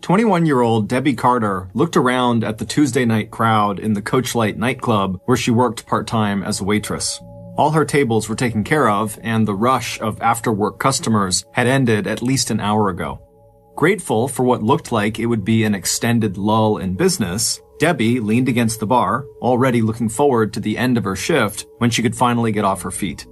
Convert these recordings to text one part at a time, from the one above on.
21-year-old Debbie Carter looked around at the Tuesday night crowd in the Coachlight nightclub where she worked part-time as a waitress. All her tables were taken care of, and the rush of after-work customers had ended at least an hour ago. Grateful for what looked like it would be an extended lull in business, Debbie leaned against the bar, already looking forward to the end of her shift when she could finally get off her feet.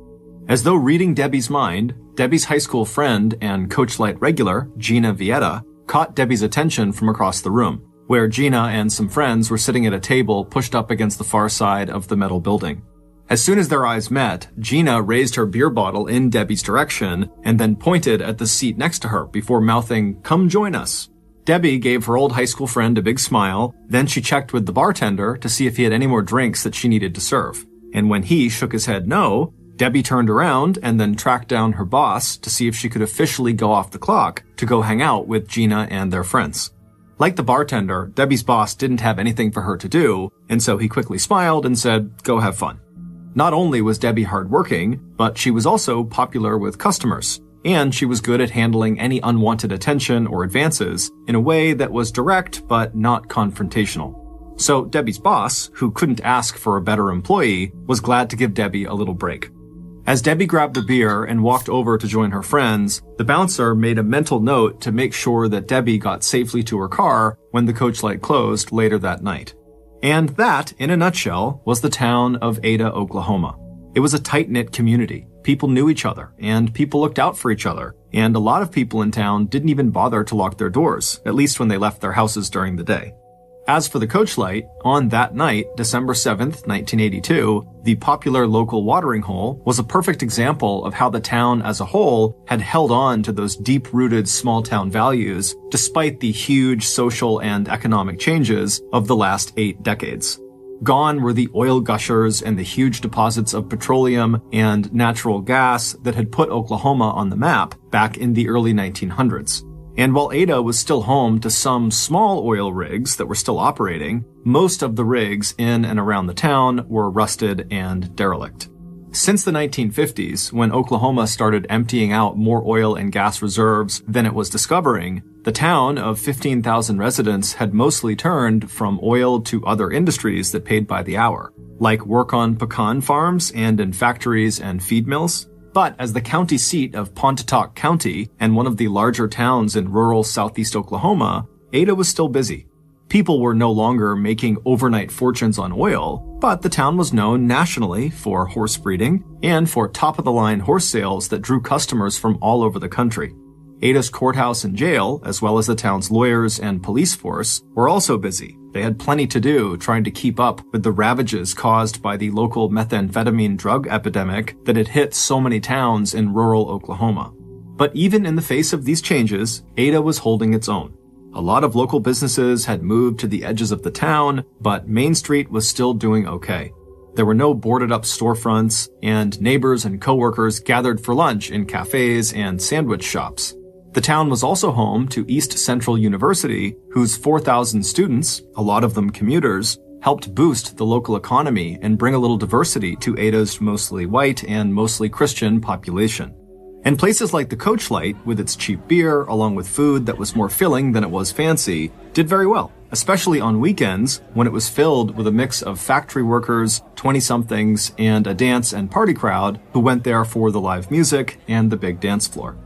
As though reading Debbie's mind, Debbie's high school friend and Coachlight regular, Gina Vieta, caught Debbie's attention from across the room, where Gina and some friends were sitting at a table pushed up against the far side of the metal building. As soon as their eyes met, Gina raised her beer bottle in Debbie's direction and then pointed at the seat next to her before mouthing, "Come join us." Debbie gave her old high school friend a big smile, then she checked with the bartender to see if he had any more drinks that she needed to serve. And when he shook his head no, Debbie turned around and then tracked down her boss to see if she could officially go off the clock to go hang out with Gina and their friends. Like the bartender, Debbie's boss didn't have anything for her to do, and so he quickly smiled and said, "Go have fun." Not only was Debbie hardworking, but she was also popular with customers, and she was good at handling any unwanted attention or advances in a way that was direct but not confrontational. So Debbie's boss, who couldn't ask for a better employee, was glad to give Debbie a little break. As Debbie grabbed the beer and walked over to join her friends, the bouncer made a mental note to make sure that Debbie got safely to her car when the Coachlight closed later that night. And that, in a nutshell, was the town of Ada, Oklahoma. It was a tight-knit community. People knew each other, and people looked out for each other, and a lot of people in town didn't even bother to lock their doors, at least when they left their houses during the day. As for the Coachlight, on that night, December 7th, 1982, the popular local watering hole was a perfect example of how the town as a whole had held on to those deep-rooted small-town values despite the huge social and economic changes of the last 8 decades. Gone were the oil gushers and the huge deposits of petroleum and natural gas that had put Oklahoma on the map back in the early 1900s. And while Ada was still home to some small oil rigs that were still operating, most of the rigs in and around the town were rusted and derelict. Since the 1950s, when Oklahoma started emptying out more oil and gas reserves than it was discovering, the town of 15,000 residents had mostly turned from oil to other industries that paid by the hour, like work on pecan farms and in factories and feed mills. But as the county seat of Pontotoc County and one of the larger towns in rural southeast Oklahoma, Ada was still busy. People were no longer making overnight fortunes on oil, but the town was known nationally for horse breeding and for top-of-the-line horse sales that drew customers from all over the country. Ada's courthouse and jail, as well as the town's lawyers and police force, were also busy. They had plenty to do trying to keep up with the ravages caused by the local methamphetamine drug epidemic that had hit so many towns in rural Oklahoma. But even in the face of these changes, Ada was holding its own. A lot of local businesses had moved to the edges of the town, but Main Street was still doing okay. There were no boarded-up storefronts, and neighbors and coworkers gathered for lunch in cafes and sandwich shops. The town was also home to East Central University, whose 4,000 students, a lot of them commuters, helped boost the local economy and bring a little diversity to Ada's mostly white and mostly Christian population. And places like the Coachlight, with its cheap beer, along with food that was more filling than it was fancy, did very well, especially on weekends when it was filled with a mix of factory workers, 20-somethings, and a dance and party crowd who went there for the live music and the big dance floor.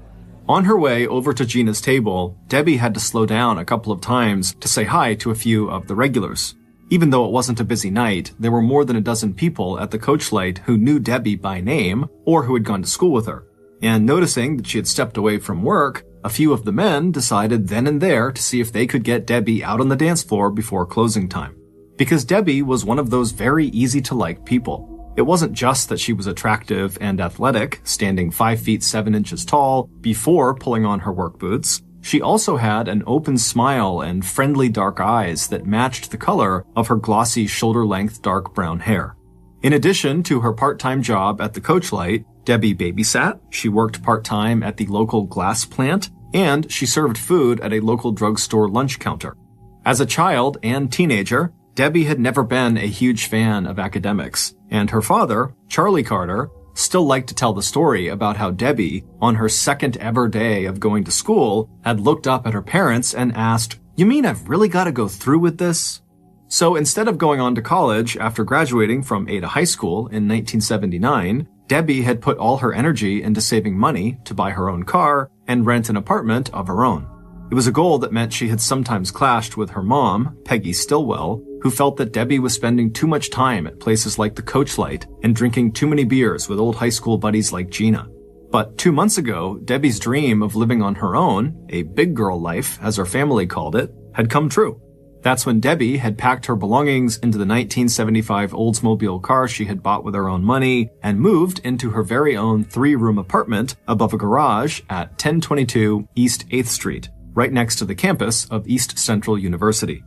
On her way over to Gina's table, Debbie had to slow down a couple of times to say hi to a few of the regulars. Even though it wasn't a busy night, there were more than a dozen people at the Coachlight who knew Debbie by name or who had gone to school with her. And noticing that she had stepped away from work, a few of the men decided then and there to see if they could get Debbie out on the dance floor before closing time. Because Debbie was one of those very easy-to-like people. It wasn't just that she was attractive and athletic, standing 5 feet 7 inches tall before pulling on her work boots. She also had an open smile and friendly dark eyes that matched the color of her glossy shoulder-length dark brown hair. In addition to her part-time job at the Coachlight, Debbie babysat, she worked part-time at the local glass plant, and she served food at a local drugstore lunch counter. As a child and teenager, Debbie had never been a huge fan of academics, and her father, Charlie Carter, still liked to tell the story about how Debbie, on her second ever day of going to school, had looked up at her parents and asked, "You mean I've really got to go through with this?" So instead of going on to college after graduating from Ada High School in 1979, Debbie had put all her energy into saving money to buy her own car and rent an apartment of her own. It was a goal that meant she had sometimes clashed with her mom, Peggy Stillwell, who felt that Debbie was spending too much time at places like the Coachlight and drinking too many beers with old high school buddies like Gina. But 2 months ago, Debbie's dream of living on her own, a big girl life, as her family called it, had come true. That's when Debbie had packed her belongings into the 1975 Oldsmobile car she had bought with her own money and moved into her very own 3-room apartment above a garage at 1022 East 8th Street, right next to the campus of East Central University.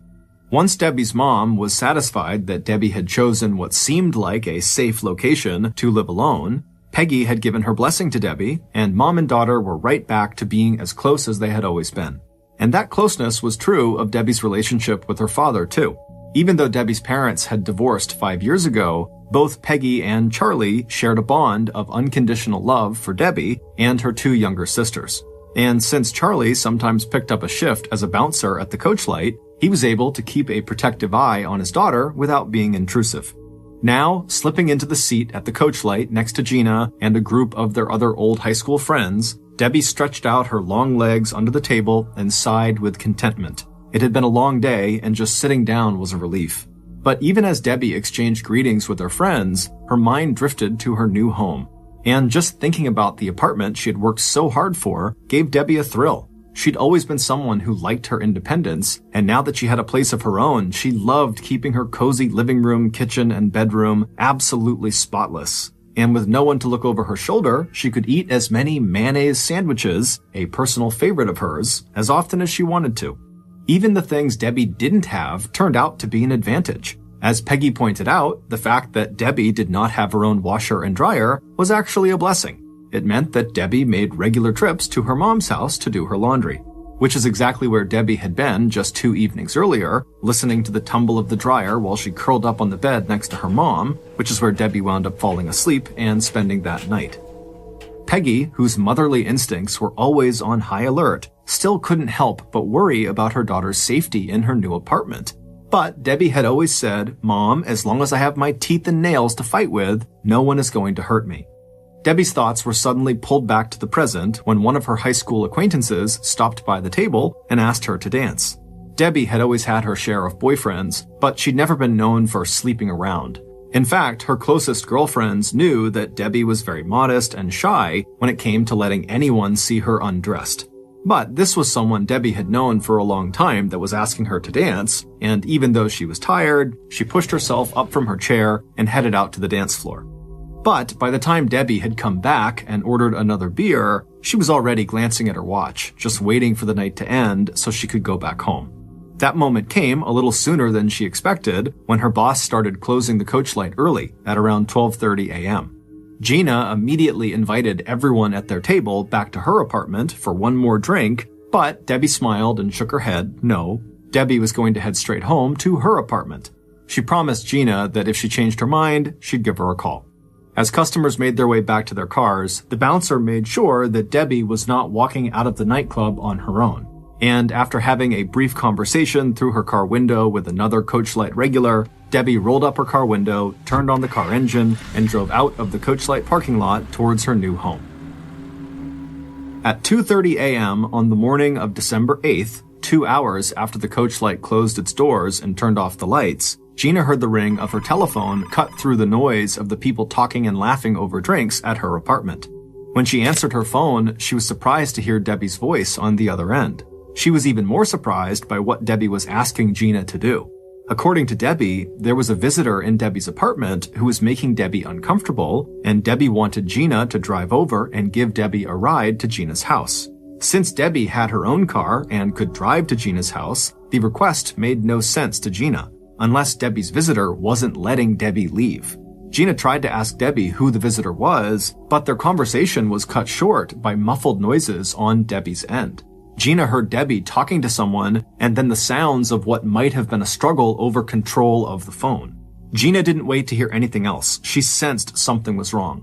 Once Debbie's mom was satisfied that Debbie had chosen what seemed like a safe location to live alone, Peggy had given her blessing to Debbie, and mom and daughter were right back to being as close as they had always been. And that closeness was true of Debbie's relationship with her father, too. Even though Debbie's parents had divorced 5 years ago, both Peggy and Charlie shared a bond of unconditional love for Debbie and her 2 younger sisters. And since Charlie sometimes picked up a shift as a bouncer at the Coachlight, he was able to keep a protective eye on his daughter without being intrusive. Now, slipping into the seat at the Coachlight next to Gina and a group of their other old high school friends, Debbie stretched out her long legs under the table and sighed with contentment. It had been a long day, and just sitting down was a relief. But even as Debbie exchanged greetings with her friends, her mind drifted to her new home. And just thinking about the apartment she had worked so hard for gave Debbie a thrill. She'd always been someone who liked her independence, and now that she had a place of her own, she loved keeping her cozy living room, kitchen, and bedroom absolutely spotless. And with no one to look over her shoulder, she could eat as many mayonnaise sandwiches, a personal favorite of hers, as often as she wanted to. Even the things Debbie didn't have turned out to be an advantage. As Peggy pointed out, the fact that Debbie did not have her own washer and dryer was actually a blessing. It meant that Debbie made regular trips to her mom's house to do her laundry, which is exactly where Debbie had been just 2 evenings earlier, listening to the tumble of the dryer while she curled up on the bed next to her mom, which is where Debbie wound up falling asleep and spending that night. Peggy, whose motherly instincts were always on high alert, still couldn't help but worry about her daughter's safety in her new apartment. But Debbie had always said, "Mom, as long as I have my teeth and nails to fight with, no one is going to hurt me." Debbie's thoughts were suddenly pulled back to the present when one of her high school acquaintances stopped by the table and asked her to dance. Debbie had always had her share of boyfriends, but she'd never been known for sleeping around. In fact, her closest girlfriends knew that Debbie was very modest and shy when it came to letting anyone see her undressed. But this was someone Debbie had known for a long time that was asking her to dance, and even though she was tired, she pushed herself up from her chair and headed out to the dance floor. But by the time Debbie had come back and ordered another beer, she was already glancing at her watch, just waiting for the night to end so she could go back home. That moment came a little sooner than she expected when her boss started closing the Coachlight early at around 12:30 a.m. Gina immediately invited everyone at their table back to her apartment for one more drink, but Debbie smiled and shook her head. No, Debbie was going to head straight home to her apartment. She promised Gina that if she changed her mind, she'd give her a call. As customers made their way back to their cars, the bouncer made sure that Debbie was not walking out of the nightclub on her own. And after having a brief conversation through her car window with another Coachlight regular, Debbie rolled up her car window, turned on the car engine, and drove out of the Coachlight parking lot towards her new home. At 2:30 a.m. on the morning of December 8th, 2 hours after the Coachlight closed its doors and turned off the lights, Gina heard the ring of her telephone cut through the noise of the people talking and laughing over drinks at her apartment. When she answered her phone, she was surprised to hear Debbie's voice on the other end. She was even more surprised by what Debbie was asking Gina to do. According to Debbie, there was a visitor in Debbie's apartment who was making Debbie uncomfortable, and Debbie wanted Gina to drive over and give Debbie a ride to Gina's house. Since Debbie had her own car and could drive to Gina's house, the request made no sense to Gina, unless Debbie's visitor wasn't letting Debbie leave. Gina tried to ask Debbie who the visitor was, but their conversation was cut short by muffled noises on Debbie's end. Gina heard Debbie talking to someone, and then the sounds of what might have been a struggle over control of the phone. Gina didn't wait to hear anything else. She sensed something was wrong.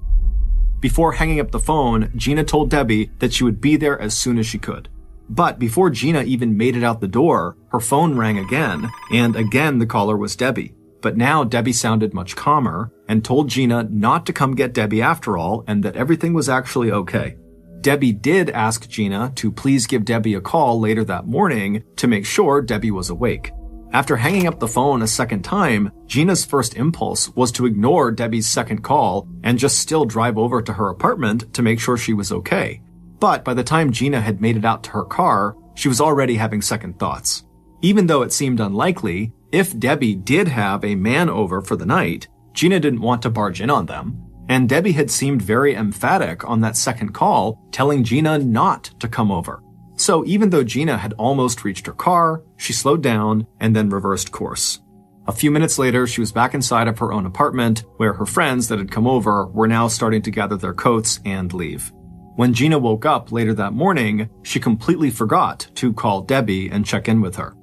Before hanging up the phone, Gina told Debbie that she would be there as soon as she could. But before Gina even made it out the door, her phone rang again, and again the caller was Debbie. But now Debbie sounded much calmer and told Gina not to come get Debbie after all and that everything was actually okay. Debbie did ask Gina to please give Debbie a call later that morning to make sure Debbie was awake. After hanging up the phone a second time, Gina's first impulse was to ignore Debbie's second call and just still drive over to her apartment to make sure she was okay. But by the time Gina had made it out to her car, she was already having second thoughts. Even though it seemed unlikely, if Debbie did have a man over for the night, Gina didn't want to barge in on them. And Debbie had seemed very emphatic on that second call, telling Gina not to come over. So even though Gina had almost reached her car, she slowed down and then reversed course. A few minutes later, she was back inside of her own apartment, where her friends that had come over were now starting to gather their coats and leave. When Gina woke up later that morning, she completely forgot to call Debbie and check in with her.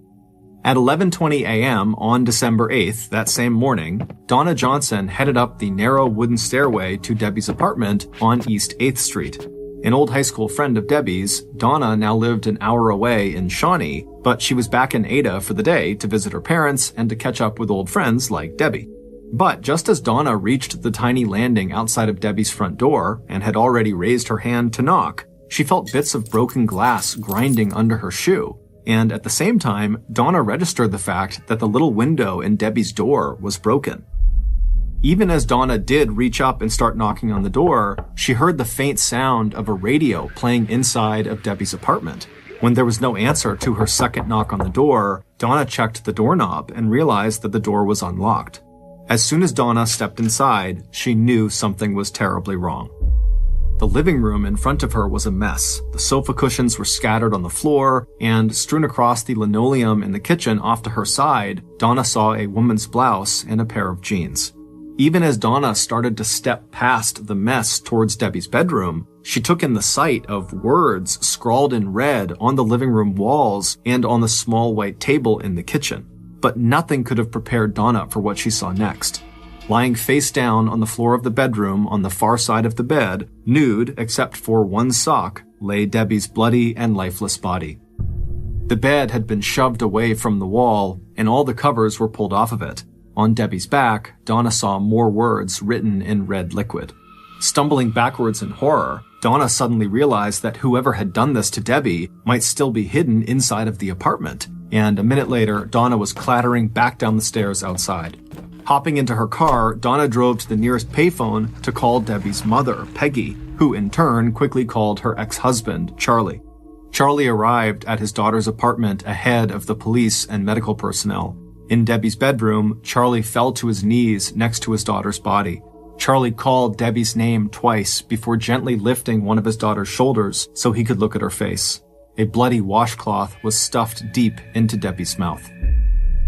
At 11:20 a.m. on December 8th, that same morning, Donna Johnson headed up the narrow wooden stairway to Debbie's apartment on East 8th Street. An old high school friend of Debbie's, Donna now lived an hour away in Shawnee, but she was back in Ada for the day to visit her parents and to catch up with old friends like Debbie. But just as Donna reached the tiny landing outside of Debbie's front door and had already raised her hand to knock, she felt bits of broken glass grinding under her shoe. And at the same time, Donna registered the fact that the little window in Debbie's door was broken. Even as Donna did reach up and start knocking on the door, she heard the faint sound of a radio playing inside of Debbie's apartment. When there was no answer to her second knock on the door, Donna checked the doorknob and realized that the door was unlocked. As soon as Donna stepped inside, she knew something was terribly wrong. The living room in front of her was a mess. The sofa cushions were scattered on the floor, and strewn across the linoleum in the kitchen off to her side, Donna saw a woman's blouse and a pair of jeans. Even as Donna started to step past the mess towards Debbie's bedroom, she took in the sight of words scrawled in red on the living room walls and on the small white table in the kitchen. But nothing could have prepared Donna for what she saw next. Lying face down on the floor of the bedroom on the far side of the bed, nude except for one sock, lay Debbie's bloody and lifeless body. The bed had been shoved away from the wall, and all the covers were pulled off of it. On Debbie's back, Donna saw more words written in red liquid. Stumbling backwards in horror, Donna suddenly realized that whoever had done this to Debbie might still be hidden inside of the apartment, and a minute later, Donna was clattering back down the stairs outside. Hopping into her car, Donna drove to the nearest payphone to call Debbie's mother, Peggy, who in turn quickly called her ex-husband, Charlie. Charlie arrived at his daughter's apartment ahead of the police and medical personnel. In Debbie's bedroom, Charlie fell to his knees next to his daughter's body. Charlie called Debbie's name twice before gently lifting one of his daughter's shoulders so he could look at her face. A bloody washcloth was stuffed deep into Debbie's mouth.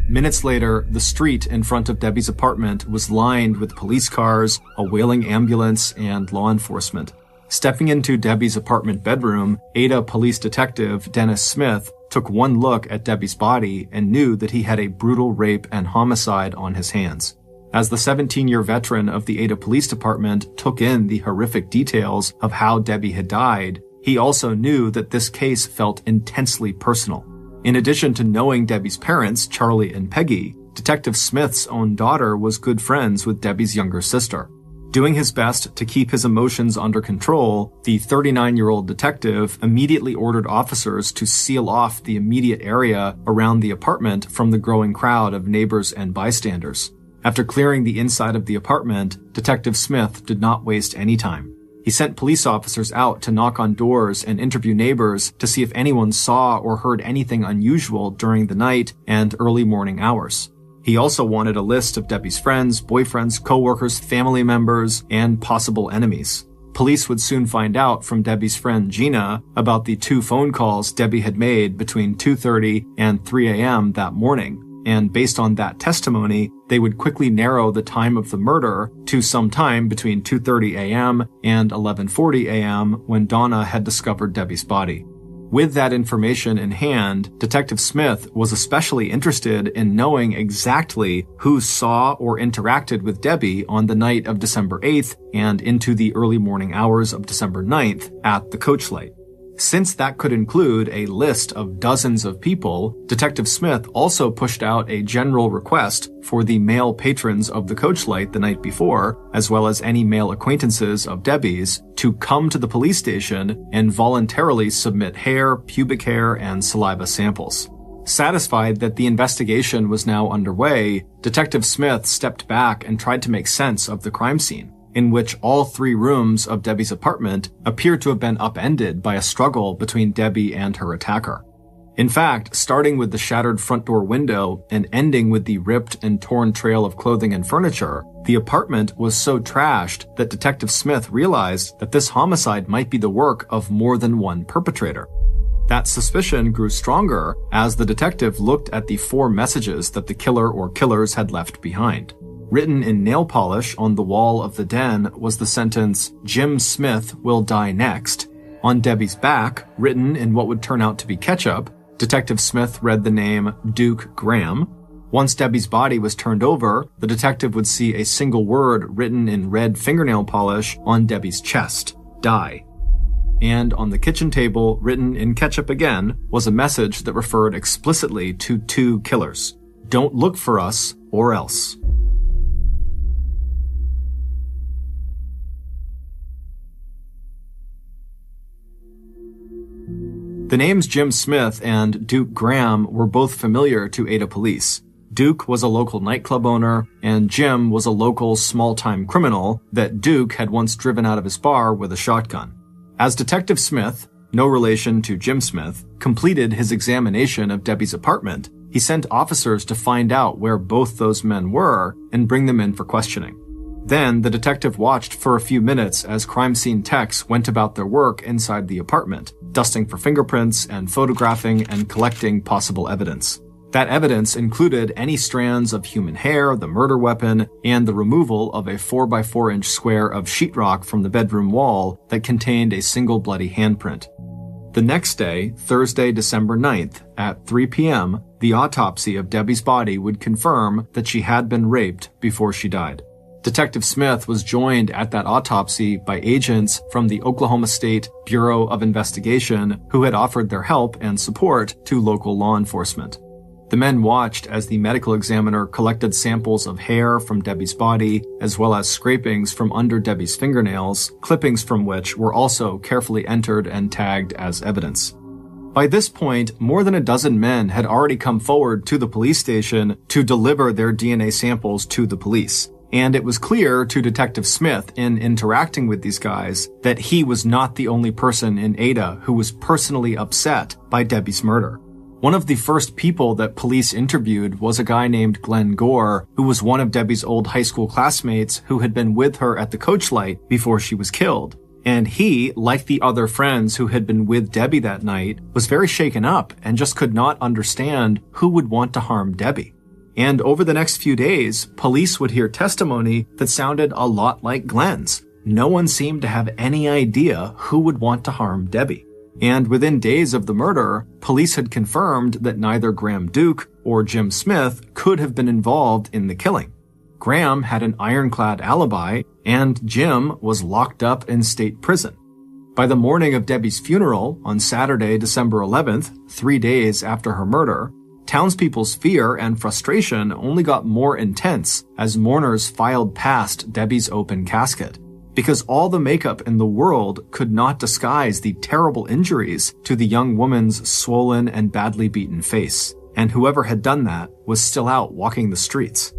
Minutes later, the street in front of Debbie's apartment was lined with police cars, a wailing ambulance, and law enforcement. Stepping into Debbie's apartment bedroom, Ada police detective Dennis Smith took one look at Debbie's body and knew that he had a brutal rape and homicide on his hands. As the 17-year veteran of the Ada Police Department took in the horrific details of how Debbie had died, he also knew that this case felt intensely personal. In addition to knowing Debbie's parents, Charlie and Peggy, Detective Smith's own daughter was good friends with Debbie's younger sister. Doing his best to keep his emotions under control, the 39-year-old detective immediately ordered officers to seal off the immediate area around the apartment from the growing crowd of neighbors and bystanders. After clearing the inside of the apartment, Detective Smith did not waste any time. He sent police officers out to knock on doors and interview neighbors to see if anyone saw or heard anything unusual during the night and early morning hours. He also wanted a list of Debbie's friends, boyfriends, coworkers, family members, and possible enemies. Police would soon find out from Debbie's friend Gina about the 2 phone calls Debbie had made between 2:30 and 3 a.m. that morning. And based on that testimony, they would quickly narrow the time of the murder to some time between 2:30 a.m. and 11:40 a.m. when Donna had discovered Debbie's body. With that information in hand, Detective Smith was especially interested in knowing exactly who saw or interacted with Debbie on the night of December 8th and into the early morning hours of December 9th at the Coach Light. Since that could include a list of dozens of people, Detective Smith also pushed out a general request for the male patrons of the Coachlight the night before, as well as any male acquaintances of Debbie's, to come to the police station and voluntarily submit hair, pubic hair, and saliva samples. Satisfied that the investigation was now underway, Detective Smith stepped back and tried to make sense of the crime scene, in which all 3 rooms of Debbie's apartment appeared to have been upended by a struggle between Debbie and her attacker. In fact, starting with the shattered front door window and ending with the ripped and torn trail of clothing and furniture, the apartment was so trashed that Detective Smith realized that this homicide might be the work of more than one perpetrator. That suspicion grew stronger as the detective looked at the 4 messages that the killer or killers had left behind. Written in nail polish on the wall of the den was the sentence, "Jim Smith will die next." On Debbie's back, written in what would turn out to be ketchup, Detective Smith read the name Duke Graham. Once Debbie's body was turned over, the detective would see a single word written in red fingernail polish on Debbie's chest, "Die." And on the kitchen table, written in ketchup again, was a message that referred explicitly to 2 killers. "Don't look for us, or else." The names Jim Smith and Duke Graham were both familiar to Ada police. Duke was a local nightclub owner, and Jim was a local small-time criminal that Duke had once driven out of his bar with a shotgun. As Detective Smith, no relation to Jim Smith, completed his examination of Debbie's apartment, he sent officers to find out where both those men were and bring them in for questioning. Then, the detective watched for a few minutes as crime scene techs went about their work inside the apartment, dusting for fingerprints and photographing and collecting possible evidence. That evidence included any strands of human hair, the murder weapon, and the removal of a 4x4-inch square of sheetrock from the bedroom wall that contained a single bloody handprint. The next day, Thursday, December 9th, at 3 p.m., the autopsy of Debbie's body would confirm that she had been raped before she died. Detective Smith was joined at that autopsy by agents from the Oklahoma State Bureau of Investigation who had offered their help and support to local law enforcement. The men watched as the medical examiner collected samples of hair from Debbie's body, as well as scrapings from under Debbie's fingernails, clippings from which were also carefully entered and tagged as evidence. By this point, more than a dozen men had already come forward to the police station to deliver their DNA samples to the police. And it was clear to Detective Smith in interacting with these guys that he was not the only person in Ada who was personally upset by Debbie's murder. One of the first people that police interviewed was a guy named Glenn Gore, who was one of Debbie's old high school classmates who had been with her at the Coachlight before she was killed. And he, like the other friends who had been with Debbie that night, was very shaken up and just could not understand who would want to harm Debbie. And over the next few days, police would hear testimony that sounded a lot like Glenn's. No one seemed to have any idea who would want to harm Debbie. And within days of the murder, police had confirmed that neither Graham Duke or Jim Smith could have been involved in the killing. Graham had an ironclad alibi, and Jim was locked up in state prison. By the morning of Debbie's funeral on Saturday, December 11th, 3 days after her murder, townspeople's fear and frustration only got more intense as mourners filed past Debbie's open casket, because all the makeup in the world could not disguise the terrible injuries to the young woman's swollen and badly beaten face, and whoever had done that was still out walking the streets.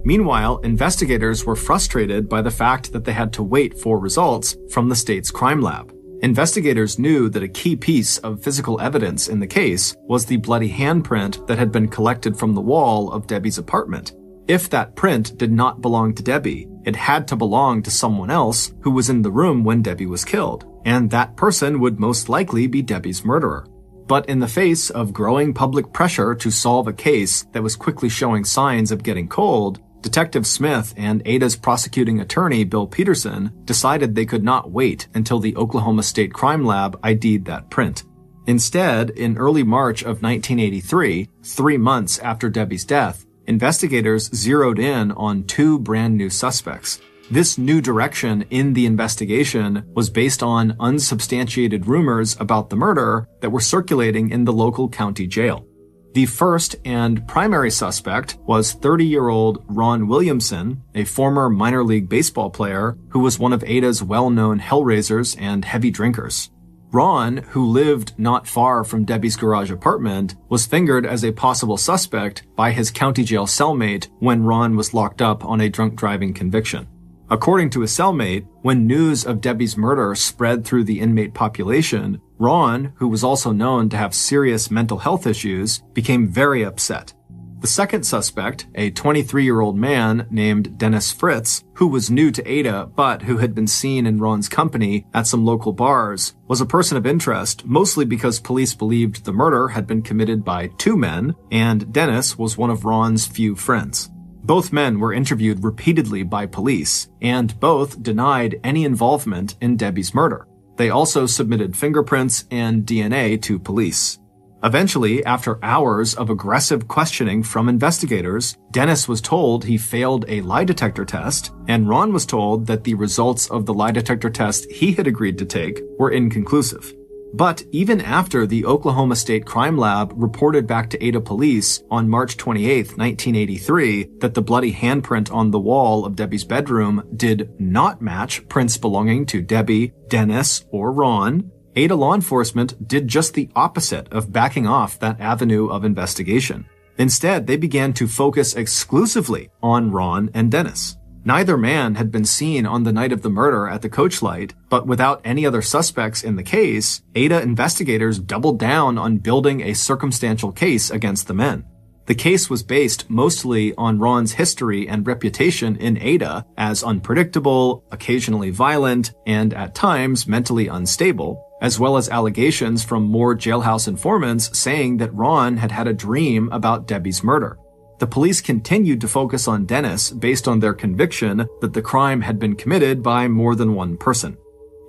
Meanwhile, investigators were frustrated by the fact that they had to wait for results from the state's crime lab. Investigators knew that a key piece of physical evidence in the case was the bloody handprint that had been collected from the wall of Debbie's apartment. If that print did not belong to Debbie, it had to belong to someone else who was in the room when Debbie was killed, and that person would most likely be Debbie's murderer. But in the face of growing public pressure to solve a case that was quickly showing signs of getting cold, Detective Smith and Ada's prosecuting attorney, Bill Peterson, decided they could not wait until the Oklahoma State Crime Lab ID'd that print. Instead, in early March of 1983, 3 months after Debbie's death, investigators zeroed in on 2 brand new suspects. This new direction in the investigation was based on unsubstantiated rumors about the murder that were circulating in the local county jail. The first and primary suspect was 30-year-old Ron Williamson, a former minor league baseball player who was one of Ada's well-known hellraisers and heavy drinkers. Ron, who lived not far from Debbie's garage apartment, was fingered as a possible suspect by his county jail cellmate when Ron was locked up on a drunk driving conviction. According to his cellmate, when news of Debbie's murder spread through the inmate population, Ron, who was also known to have serious mental health issues, became very upset. The second suspect, a 23-year-old man named Dennis Fritz, who was new to Ada but who had been seen in Ron's company at some local bars, was a person of interest, mostly because police believed the murder had been committed by two men, and Dennis was one of Ron's few friends. Both men were interviewed repeatedly by police, and both denied any involvement in Debbie's murder. They also submitted fingerprints and DNA to police. Eventually, after hours of aggressive questioning from investigators, Dennis was told he failed a lie detector test, and Ron was told that the results of the lie detector test he had agreed to take were inconclusive. But even after the Oklahoma State Crime Lab reported back to Ada police on March 28, 1983, that the bloody handprint on the wall of Debbie's bedroom did not match prints belonging to Debbie, Dennis, or Ron, Ada law enforcement did just the opposite of backing off that avenue of investigation. Instead, they began to focus exclusively on Ron and Dennis. Neither man had been seen on the night of the murder at the Coach Light, but without any other suspects in the case, Ada investigators doubled down on building a circumstantial case against the men. The case was based mostly on Ron's history and reputation in Ada as unpredictable, occasionally violent, and at times mentally unstable, as well as allegations from more jailhouse informants saying that Ron had had a dream about Debbie's murder. The police continued to focus on Dennis based on their conviction that the crime had been committed by more than one person.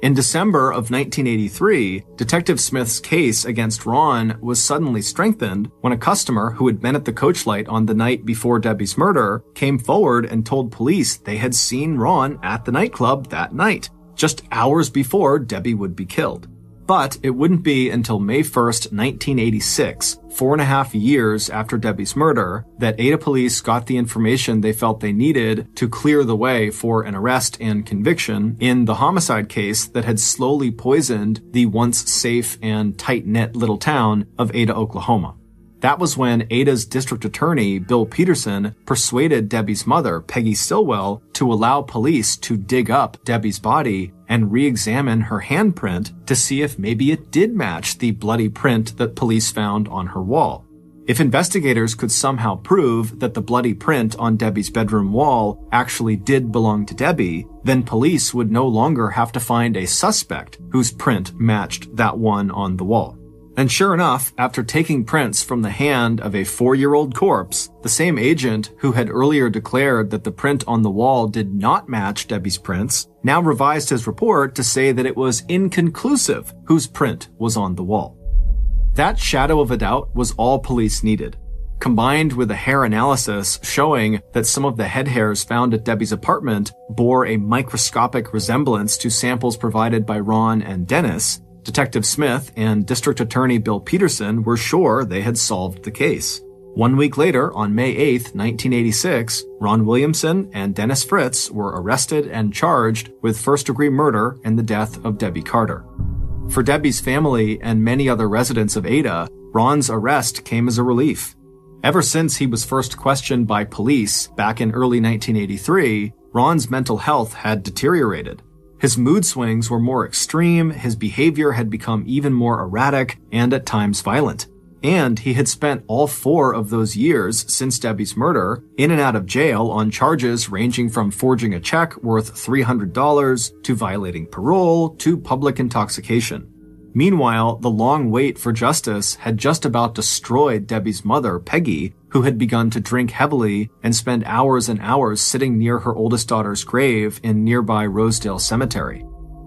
In December of 1983, Detective Smith's case against Ron was suddenly strengthened when a customer who had been at the Coach Light on the night before Debbie's murder came forward and told police they had seen Ron at the nightclub that night, just hours before Debbie would be killed. But it wouldn't be until May 1st, 1986, 4.5 years after Debbie's murder, that Ada police got the information they felt they needed to clear the way for an arrest and conviction in the homicide case that had slowly poisoned the once safe and tight-knit little town of Ada, Oklahoma. That was when Ada's district attorney, Bill Peterson, persuaded Debbie's mother, Peggy Stillwell, to allow police to dig up Debbie's body and re-examine her handprint to see if maybe it did match the bloody print that police found on her wall. If investigators could somehow prove that the bloody print on Debbie's bedroom wall actually did belong to Debbie, then police would no longer have to find a suspect whose print matched that one on the wall. And sure enough, after taking prints from the hand of a 4-year-old corpse, the same agent who had earlier declared that the print on the wall did not match Debbie's prints now revised his report to say that it was inconclusive whose print was on the wall. That shadow of a doubt was all police needed. Combined with a hair analysis showing that some of the head hairs found at Debbie's apartment bore a microscopic resemblance to samples provided by Ron and Dennis, Detective Smith and District Attorney Bill Peterson were sure they had solved the case. 1 week later, on May 8, 1986, Ron Williamson and Dennis Fritz were arrested and charged with first-degree murder in the death of Debbie Carter. For Debbie's family and many other residents of Ada, Ron's arrest came as a relief. Ever since he was first questioned by police back in early 1983, Ron's mental health had deteriorated. His mood swings were more extreme, his behavior had become even more erratic and at times violent. And he had spent all 4 of those years since Debbie's murder in and out of jail on charges ranging from forging a check worth $300 to violating parole to public intoxication. Meanwhile, the long wait for justice had just about destroyed Debbie's mother, Peggy, who had begun to drink heavily and spend hours and hours sitting near her oldest daughter's grave in nearby Rosedale Cemetery.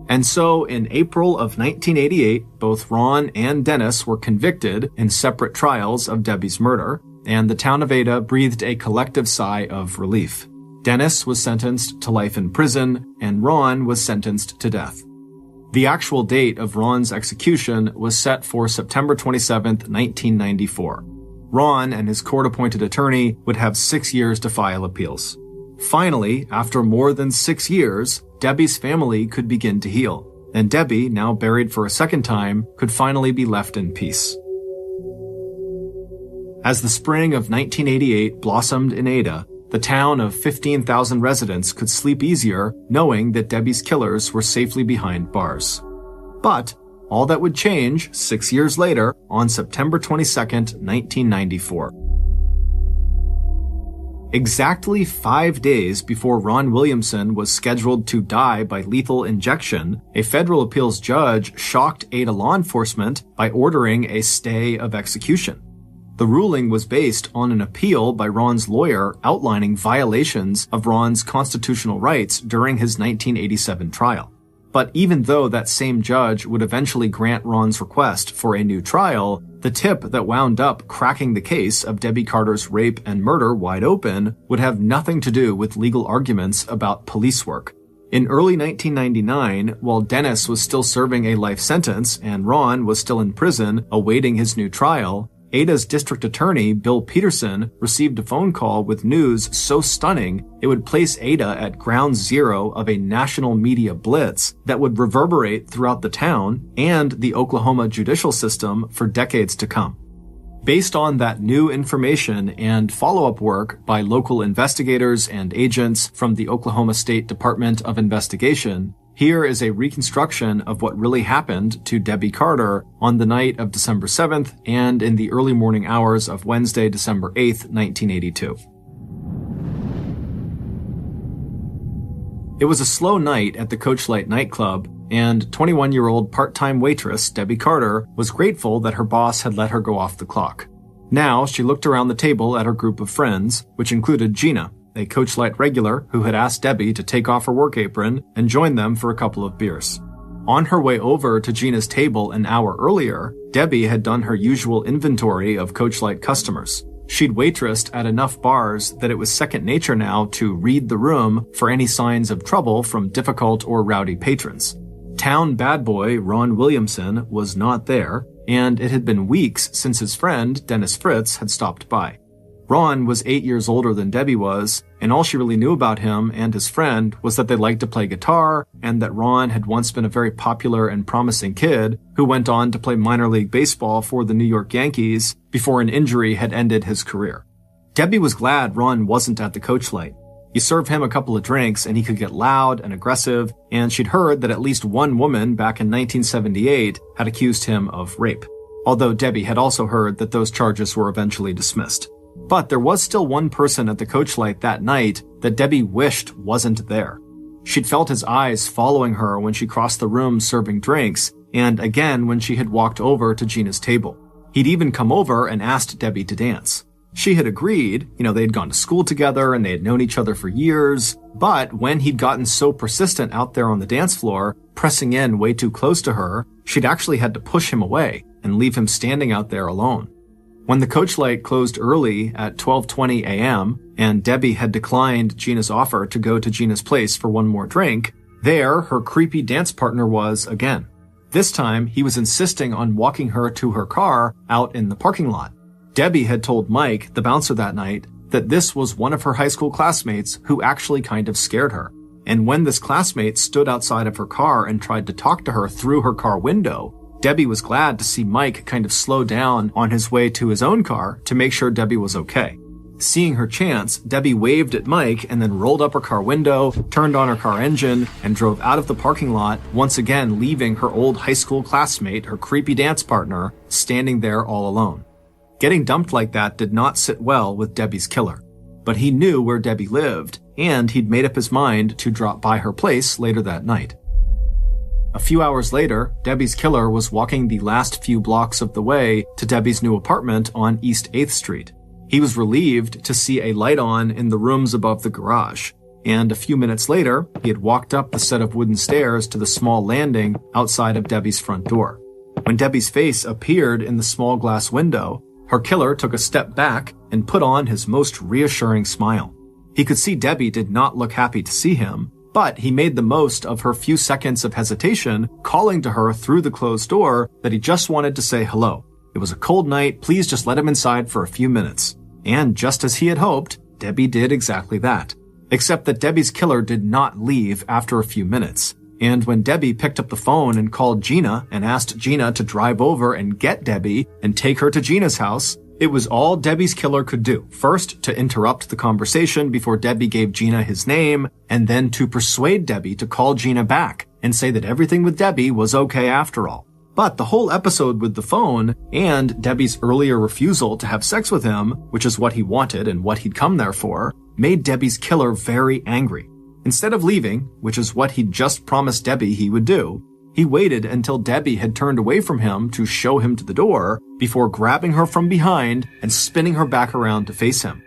And so, in April of 1988, both Ron and Dennis were convicted in separate trials of Debbie's murder, and the town of Ada breathed a collective sigh of relief. Dennis was sentenced to life in prison, and Ron was sentenced to death. The actual date of Ron's execution was set for September 27, 1994. Ron and his court-appointed attorney would have 6 years to file appeals. Finally, after more than 6 years, Debbie's family could begin to heal, and Debbie, now buried for a second time, could finally be left in peace. As the spring of 1988 blossomed in Ada, the town of 15,000 residents could sleep easier knowing that Debbie's killers were safely behind bars. But all that would change 6 years later on September 22, 1994. Exactly 5 days before Ron Williamson was scheduled to die by lethal injection, a federal appeals judge shocked Ada law enforcement by ordering a stay of execution. The ruling was based on an appeal by Ron's lawyer outlining violations of Ron's constitutional rights during his 1987 trial. But even though that same judge would eventually grant Ron's request for a new trial, the tip that wound up cracking the case of Debbie Carter's rape and murder wide open would have nothing to do with legal arguments about police work. In early 1999, while Dennis was still serving a life sentence and Ron was still in prison awaiting his new trial, Ada's district attorney, Bill Peterson, received a phone call with news so stunning it would place Ada at ground zero of a national media blitz that would reverberate throughout the town and the Oklahoma judicial system for decades to come. Based on that new information and follow-up work by local investigators and agents from the Oklahoma State Department of Investigation, here is a reconstruction of what really happened to Debbie Carter on the night of December 7th and in the early morning hours of Wednesday, December 8th, 1982. It was a slow night at the Coachlight nightclub, and 21-year-old part-time waitress Debbie Carter was grateful that her boss had let her go off the clock. Now she looked around the table at her group of friends, which included Gina, a Coachlight regular who had asked Debbie to take off her work apron and join them for a couple of beers. On her way over to Gina's table an hour earlier, Debbie had done her usual inventory of Coachlight customers. She'd waitressed at enough bars that it was second nature now to read the room for any signs of trouble from difficult or rowdy patrons. Town bad boy Ron Williamson was not there, and it had been weeks since his friend, Dennis Fritz, had stopped by. Ron was 8 years older than Debbie was, and all she really knew about him and his friend was that they liked to play guitar and that Ron had once been a very popular and promising kid who went on to play minor league baseball for the New York Yankees before an injury had ended his career. Debbie was glad Ron wasn't at the Coachlight. You serve him a couple of drinks and he could get loud and aggressive, and she'd heard that at least one woman back in 1978 had accused him of rape, although Debbie had also heard that those charges were eventually dismissed. But there was still one person at the Coachlight that night that Debbie wished wasn't there. She'd felt his eyes following her when she crossed the room serving drinks, and again when she had walked over to Gina's table. He'd even come over and asked Debbie to dance. She had agreed, they'd gone to school together and they had known each other for years, but when he'd gotten so persistent out there on the dance floor, pressing in way too close to her, she'd actually had to push him away and leave him standing out there alone. When the Coachlight closed early at 12:20 a.m. and Debbie had declined Gina's offer to go to Gina's place for one more drink, there her creepy dance partner was again. This time, he was insisting on walking her to her car out in the parking lot. Debbie had told Mike, the bouncer that night, that this was one of her high school classmates who actually kind of scared her. And when this classmate stood outside of her car and tried to talk to her through her car window, Debbie was glad to see Mike kind of slow down on his way to his own car to make sure Debbie was okay. Seeing her chance, Debbie waved at Mike and then rolled up her car window, turned on her car engine, and drove out of the parking lot, once again leaving her old high school classmate, her creepy dance partner, standing there all alone. Getting dumped like that did not sit well with Debbie's killer. But he knew where Debbie lived, and he'd made up his mind to drop by her place later that night. A few hours later, Debbie's killer was walking the last few blocks of the way to Debbie's new apartment on East 8th Street. He was relieved to see a light on in the rooms above the garage, and a few minutes later, he had walked up the set of wooden stairs to the small landing outside of Debbie's front door. When Debbie's face appeared in the small glass window, her killer took a step back and put on his most reassuring smile. He could see Debbie did not look happy to see him, but he made the most of her few seconds of hesitation, calling to her through the closed door that he just wanted to say hello. It was a cold night, please just let him inside for a few minutes. And just as he had hoped, Debbie did exactly that. Except that Debbie's killer did not leave after a few minutes. And when Debbie picked up the phone and called Gina and asked Gina to drive over and get Debbie and take her to Gina's house, it was all Debbie's killer could do. First, to interrupt the conversation before Debbie gave Gina his name, and then to persuade Debbie to call Gina back and say that everything with Debbie was okay after all. But the whole episode with the phone and Debbie's earlier refusal to have sex with him, which is what he wanted and what he'd come there for, made Debbie's killer very angry. Instead of leaving, which is what he'd just promised Debbie he would do, he waited until Debbie had turned away from him to show him to the door before grabbing her from behind and spinning her back around to face him.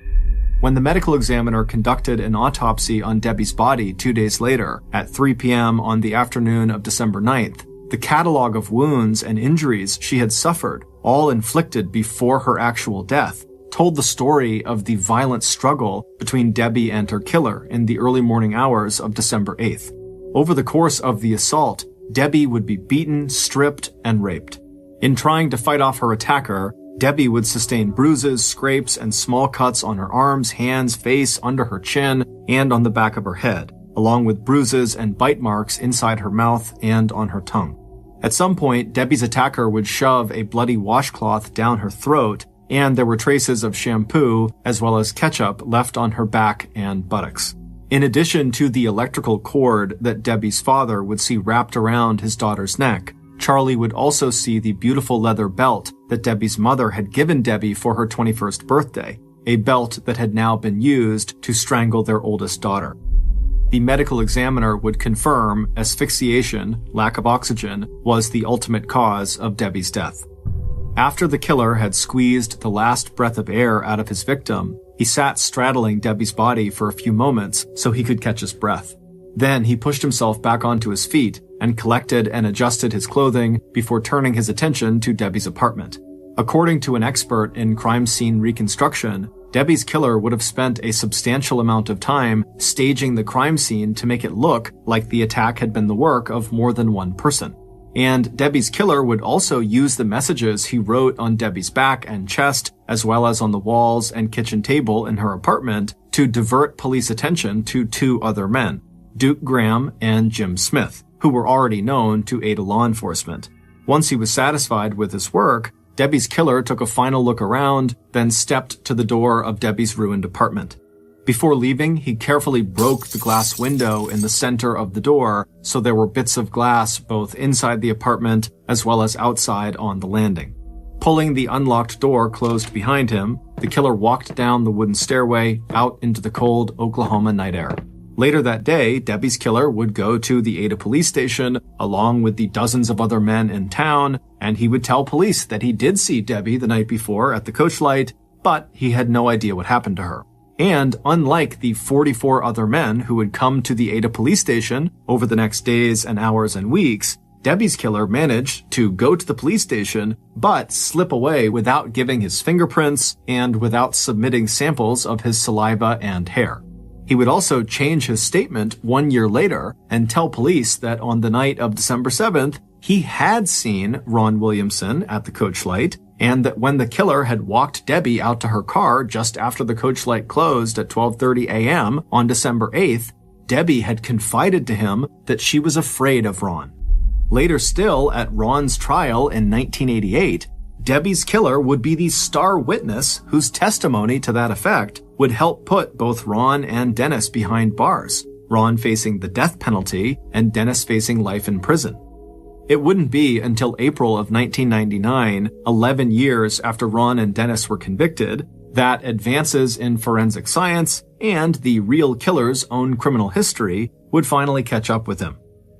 When the medical examiner conducted an autopsy on Debbie's body 2 days later, at 3 p.m. on the afternoon of December 9th, the catalog of wounds and injuries she had suffered, all inflicted before her actual death, told the story of the violent struggle between Debbie and her killer in the early morning hours of December 8th. Over the course of the assault, Debbie would be beaten, stripped, and raped. In trying to fight off her attacker, Debbie would sustain bruises, scrapes, and small cuts on her arms, hands, face, under her chin, and on the back of her head, along with bruises and bite marks inside her mouth and on her tongue. At some point, Debbie's attacker would shove a bloody washcloth down her throat, and there were traces of shampoo as well as ketchup left on her back and buttocks. In addition to the electrical cord that Debbie's father would see wrapped around his daughter's neck, Charlie would also see the beautiful leather belt that Debbie's mother had given Debbie for her 21st birthday, a belt that had now been used to strangle their oldest daughter. The medical examiner would confirm asphyxiation, lack of oxygen, was the ultimate cause of Debbie's death. After the killer had squeezed the last breath of air out of his victim, he sat straddling Debbie's body for a few moments so he could catch his breath. Then he pushed himself back onto his feet and collected and adjusted his clothing before turning his attention to Debbie's apartment. According to an expert in crime scene reconstruction, Debbie's killer would have spent a substantial amount of time staging the crime scene to make it look like the attack had been the work of more than one person. And Debbie's killer would also use the messages he wrote on Debbie's back and chest, as well as on the walls and kitchen table in her apartment, to divert police attention to two other men, Duke Graham and Jim Smith, who were already known to Ada law enforcement. Once he was satisfied with his work, Debbie's killer took a final look around, then stepped to the door of Debbie's ruined apartment. Before leaving, he carefully broke the glass window in the center of the door, so there were bits of glass both inside the apartment as well as outside on the landing. Pulling the unlocked door closed behind him, the killer walked down the wooden stairway out into the cold Oklahoma night air. Later that day, Debbie's killer would go to the Ada police station along with the dozens of other men in town, and he would tell police that he did see Debbie the night before at the coach light, but he had no idea what happened to her. And unlike the 44 other men who would come to the Ada police station over the next days and hours and weeks, Debbie's killer managed to go to the police station, but slip away without giving his fingerprints and without submitting samples of his saliva and hair. He would also change his statement 1 year later and tell police that on the night of December 7th, he had seen Ron Williamson at the coach light, and that when the killer had walked Debbie out to her car just after the coach light closed at 12:30 a.m. on December 8th, Debbie had confided to him that she was afraid of Ron. Later still, at Ron's trial in 1988, Debbie's killer would be the star witness whose testimony to that effect would help put both Ron and Dennis behind bars, Ron facing the death penalty and Dennis facing life in prison. It wouldn't be until April of 1999, 11 years after Ron and Dennis were convicted, that advances in forensic science and the real killer's own criminal history would finally catch up with him.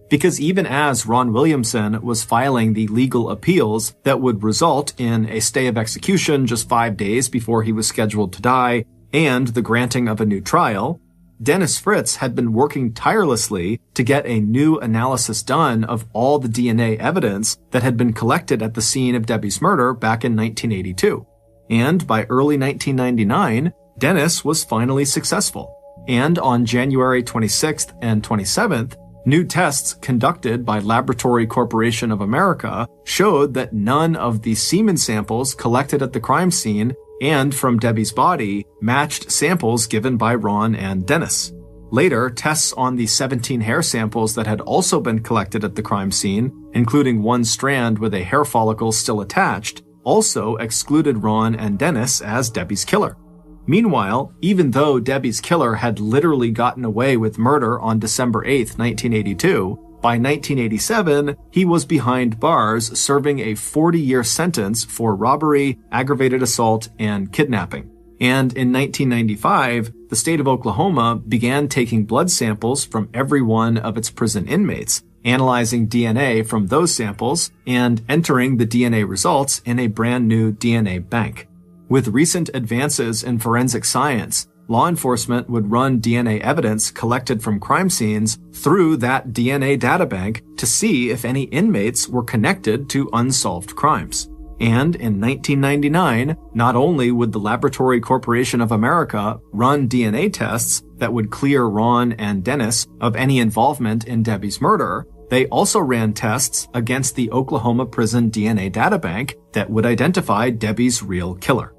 Because even as Ron Williamson was filing the legal appeals that would result in a stay of execution just 5 days before he was scheduled to die and the granting of a new trial, Dennis Fritz had been working tirelessly to get a new analysis done of all the DNA evidence that had been collected at the scene of Debbie's murder back in 1982. And by early 1999, Dennis was finally successful. And on January 26th and 27th, new tests conducted by Laboratory Corporation of America showed that none of the semen samples collected at the crime scene and from Debbie's body matched samples given by Ron and Dennis. Later, tests on the 17 hair samples that had also been collected at the crime scene, including one strand with a hair follicle still attached, also excluded Ron and Dennis as Debbie's killer. Meanwhile, even though Debbie's killer had literally gotten away with murder on December 8, 1982, by 1987, he was behind bars serving a 40-year sentence for robbery, aggravated assault, and kidnapping. And in 1995, the state of Oklahoma began taking blood samples from every one of its prison inmates, analyzing DNA from those samples, and entering the DNA results in a brand new DNA bank. With recent advances in forensic science, law enforcement would run DNA evidence collected from crime scenes through that DNA databank to see if any inmates were connected to unsolved crimes. And in 1999, not only would the Laboratory Corporation of America run DNA tests that would clear Ron and Dennis of any involvement in Debbie's murder, they also ran tests against the Oklahoma Prison DNA Databank that would identify Debbie's real killer.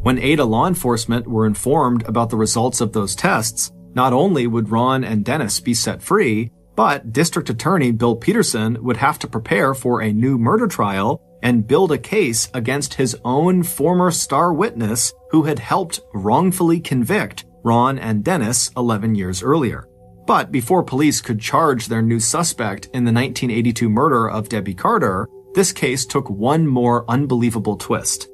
When Ada law enforcement were informed about the results of those tests, not only would Ron and Dennis be set free, but District Attorney Bill Peterson would have to prepare for a new murder trial and build a case against his own former star witness who had helped wrongfully convict Ron and Dennis 11 years earlier. But before police could charge their new suspect in the 1982 murder of Debbie Carter, this case took one more unbelievable twist.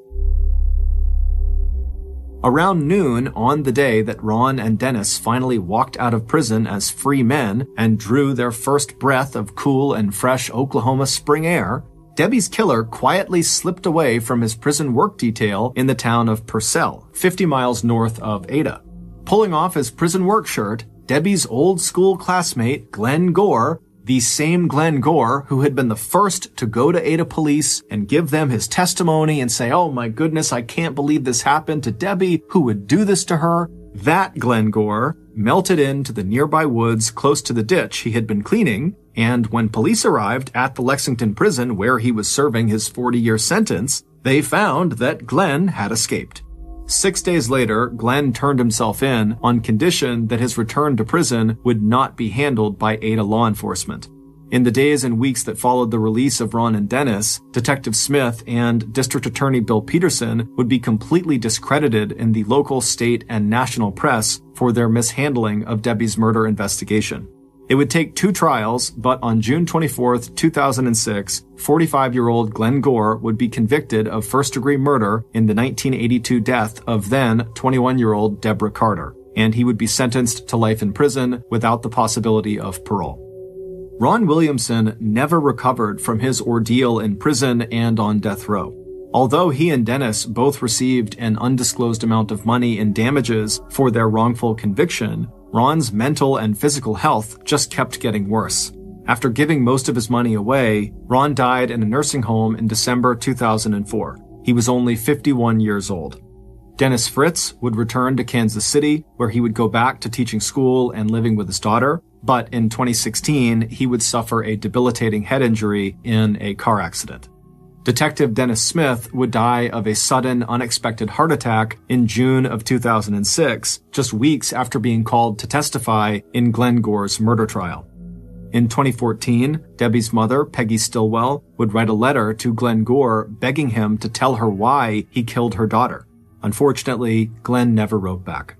Around noon on the day that Ron and Dennis finally walked out of prison as free men and drew their first breath of cool and fresh Oklahoma spring air, Debbie's killer quietly slipped away from his prison work detail in the town of Purcell, 50 miles north of Ada. Pulling off his prison work shirt, Debbie's old school classmate, Glenn Gore, the same Glenn Gore who had been the first to go to Ada police and give them his testimony and say, "Oh my goodness, I can't believe this happened to Debbie, who would do this to her?" That Glenn Gore melted into the nearby woods close to the ditch he had been cleaning, and when police arrived at the Lexington prison where he was serving his 40-year sentence, they found that Glenn had escaped. 6 days later, Glenn turned himself in on condition that his return to prison would not be handled by Ada law enforcement. In the days and weeks that followed the release of Ron and Dennis, Detective Smith and District Attorney Bill Peterson would be completely discredited in the local, state, and national press for their mishandling of Debbie's murder investigation. It would take 2 trials, but on June 24, 2006, 45-year-old Glenn Gore would be convicted of first-degree murder in the 1982 death of then 21-year-old Deborah Carter, and he would be sentenced to life in prison without the possibility of parole. Ron Williamson never recovered from his ordeal in prison and on death row. Although he and Dennis both received an undisclosed amount of money in damages for their wrongful conviction, Ron's mental and physical health just kept getting worse. After giving most of his money away, Ron died in a nursing home in December 2004. He was only 51 years old. Dennis Fritz would return to Kansas City, where he would go back to teaching school and living with his daughter, but in 2016, he would suffer a debilitating head injury in a car accident. Detective Dennis Smith would die of a sudden, unexpected heart attack in June of 2006, just weeks after being called to testify in Glenn Gore's murder trial. In 2014, Debbie's mother, Peggy Stillwell, would write a letter to Glenn Gore begging him to tell her why he killed her daughter. Unfortunately, Glenn never wrote back.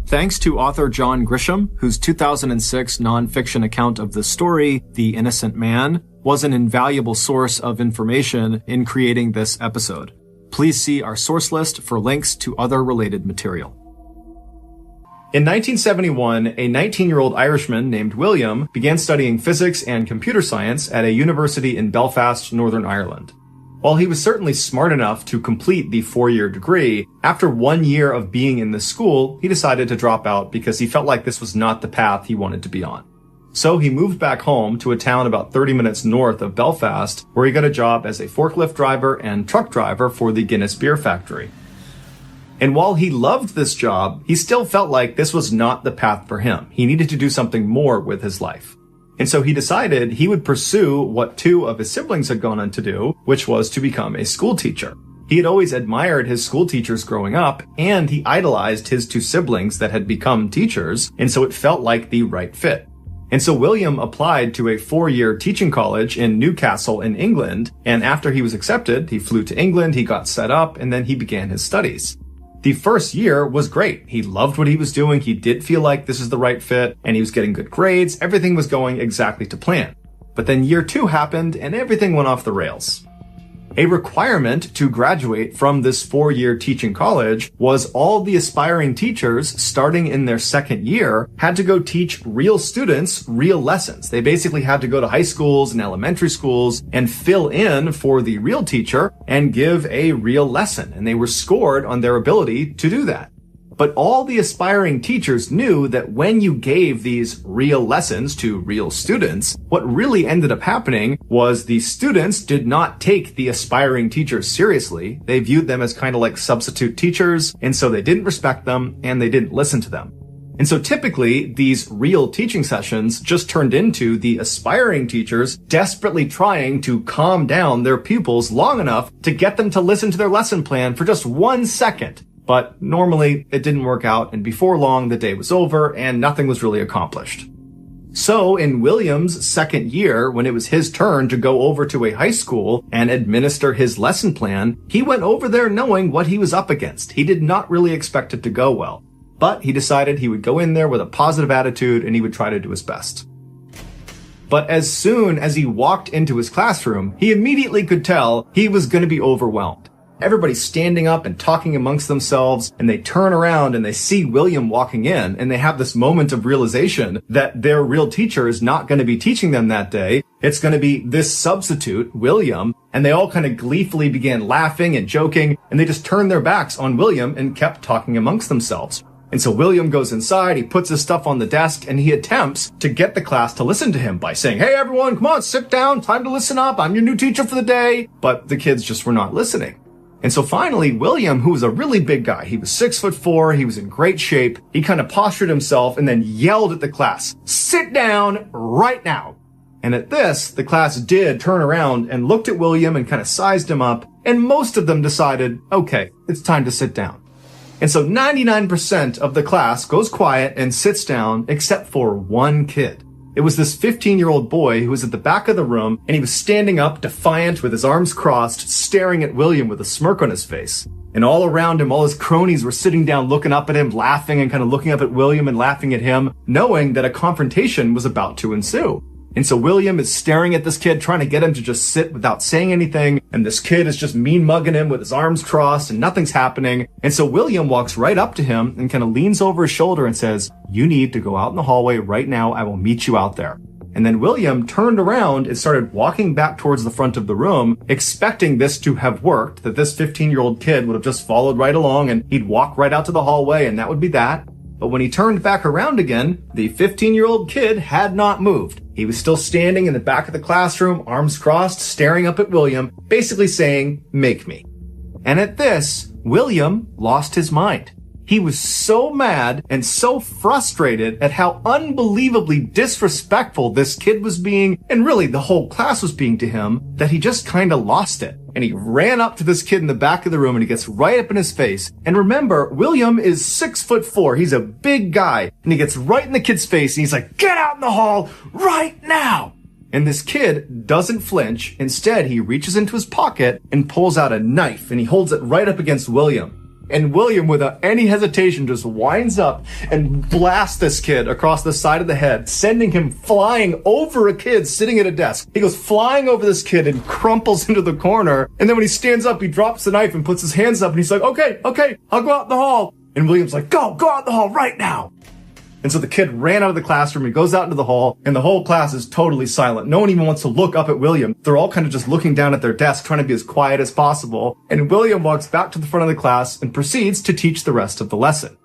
Thanks to author John Grisham, whose 2006 nonfiction account of the story, The Innocent Man, was an invaluable source of information in creating this episode. Please see our source list for links to other related material. In 1971, a 19-year-old Irishman named William began studying physics and computer science at a university in Belfast, Northern Ireland. While he was certainly smart enough to complete the 4-year degree, after 1 year of being in the school, he decided to drop out because he felt like this was not the path he wanted to be on. So he moved back home to a town about 30 minutes north of Belfast, where he got a job as a forklift driver and truck driver for the Guinness Beer Factory. And while he loved this job, he still felt like this was not the path for him. He needed to do something more with his life. And so he decided he would pursue what two of his siblings had gone on to do, which was to become a school teacher. He had always admired his school teachers growing up, and he idolized his two siblings that had become teachers, and so it felt like the right fit. And so William applied to a 4-year teaching college in Newcastle in England, and after he was accepted, he flew to England, he got set up, and then he began his studies. The first year was great. He loved what he was doing, he did feel like this is the right fit, and he was getting good grades, everything was going exactly to plan. But then year 2 happened, and everything went off the rails. A requirement to graduate from this 4-year teaching college was all the aspiring teachers, starting in their second year, had to go teach real students real lessons. They basically had to go to high schools and elementary schools and fill in for the real teacher and give a real lesson. And they were scored on their ability to do that. But all the aspiring teachers knew that when you gave these real lessons to real students, what really ended up happening was the students did not take the aspiring teachers seriously. They viewed them as kind of like substitute teachers, and so they didn't respect them and they didn't listen to them. And so typically these real teaching sessions just turned into the aspiring teachers desperately trying to calm down their pupils long enough to get them to listen to their lesson plan for just 1 second. But normally it didn't work out, and before long the day was over and nothing was really accomplished. So in William's second year, when it was his turn to go over to a high school and administer his lesson plan, he went over there knowing what he was up against. He did not really expect it to go well, but he decided he would go in there with a positive attitude and he would try to do his best. But as soon as he walked into his classroom, he immediately could tell he was going to be overwhelmed. Everybody's standing up and talking amongst themselves, and they turn around and they see William walking in, and they have this moment of realization that their real teacher is not going to be teaching them that day. It's going to be this substitute, William, and they all kind of gleefully began laughing and joking, and they just turned their backs on William and kept talking amongst themselves. And so William goes inside, he puts his stuff on the desk, and he attempts to get the class to listen to him by saying, "Hey everyone, come on, sit down, time to listen up, I'm your new teacher for the day." But the kids just were not listening. And so finally, William, who was a really big guy, he was 6'4", he was in great shape, he kind of postured himself and then yelled at the class, "Sit down right now." And at this, the class did turn around and looked at William and kind of sized him up, and most of them decided, okay, it's time to sit down. And so 99% of the class goes quiet and sits down except for one kid. It was this 15-year-old boy who was at the back of the room, and he was standing up, defiant, with his arms crossed, staring at William with a smirk on his face. And all around him, all his cronies were sitting down, looking up at him, laughing, and kind of looking up at William and laughing at him, knowing that a confrontation was about to ensue. And so William is staring at this kid, trying to get him to just sit without saying anything. And this kid is just mean mugging him with his arms crossed and nothing's happening. And so William walks right up to him and kind of leans over his shoulder and says, "You need to go out in the hallway right now. I will meet you out there." And then William turned around and started walking back towards the front of the room, expecting this to have worked, that this 15-year-old kid would have just followed right along and he'd walk right out to the hallway and that would be that. But when he turned back around again, the 15-year-old kid had not moved. He was still standing in the back of the classroom, arms crossed, staring up at William, basically saying, "Make me." And at this, William lost his mind. He was so mad and so frustrated at how unbelievably disrespectful this kid was being, and really the whole class was being to him, that he just kind of lost it. And he ran up to this kid in the back of the room and he gets right up in his face. And remember, William is 6'4". He's a big guy. And he gets right in the kid's face and he's like, "Get out in the hall right now." And this kid doesn't flinch. Instead, he reaches into his pocket and pulls out a knife and he holds it right up against William. And William, without any hesitation, just winds up and blasts this kid across the side of the head, sending him flying over a kid sitting at a desk. He goes flying over this kid and crumples into the corner. And then when he stands up, he drops the knife and puts his hands up and he's like, okay, I'll go out in the hall. And William's like, go out in the hall right now. And so the kid ran out of the classroom, he goes out into the hall, and the whole class is totally silent. No one even wants to look up at William. They're all kind of just looking down at their desk, trying to be as quiet as possible. And William walks back to the front of the class and proceeds to teach the rest of the lesson.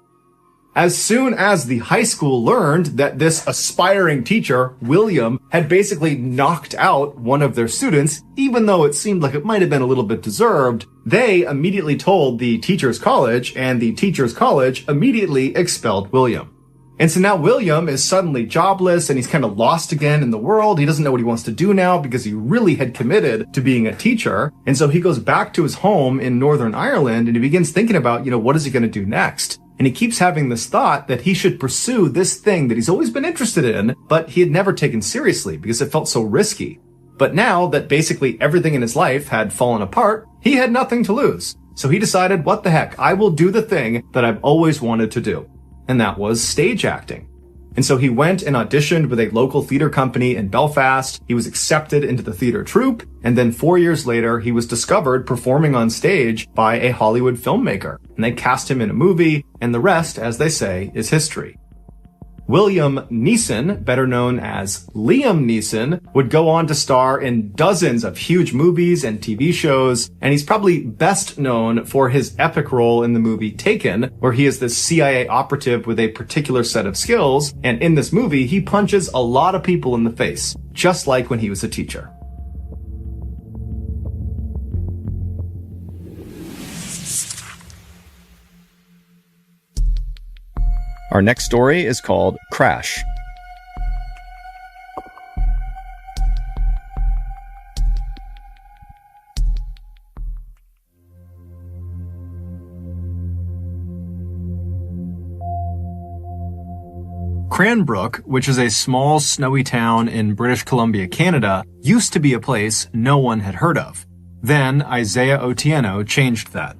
As soon as the high school learned that this aspiring teacher, William, had basically knocked out one of their students, even though it seemed like it might have been a little bit deserved, they immediately told the teacher's college, and the teacher's college immediately expelled William. And so now William is suddenly jobless and he's kind of lost again in the world. He doesn't know what he wants to do now because he really had committed to being a teacher. And so he goes back to his home in Northern Ireland and he begins thinking about, what is he going to do next? And he keeps having this thought that he should pursue this thing that he's always been interested in, but he had never taken seriously because it felt so risky. But now that basically everything in his life had fallen apart, he had nothing to lose. So he decided, what the heck, I will do the thing that I've always wanted to do. And that was stage acting. And so he went and auditioned with a local theater company in Belfast. He was accepted into the theater troupe. And then 4 years later, he was discovered performing on stage by a Hollywood filmmaker. And they cast him in a movie. And the rest, as they say, is history. William Neeson, better known as Liam Neeson, would go on to star in dozens of huge movies and TV shows, and he's probably best known for his epic role in the movie Taken, where he is this CIA operative with a particular set of skills, and in this movie, he punches a lot of people in the face, just like when he was a teacher. Our next story is called Crash. Cranbrook, which is a small, snowy town in British Columbia, Canada, used to be a place no one had heard of. Then Isaiah Otieno changed that.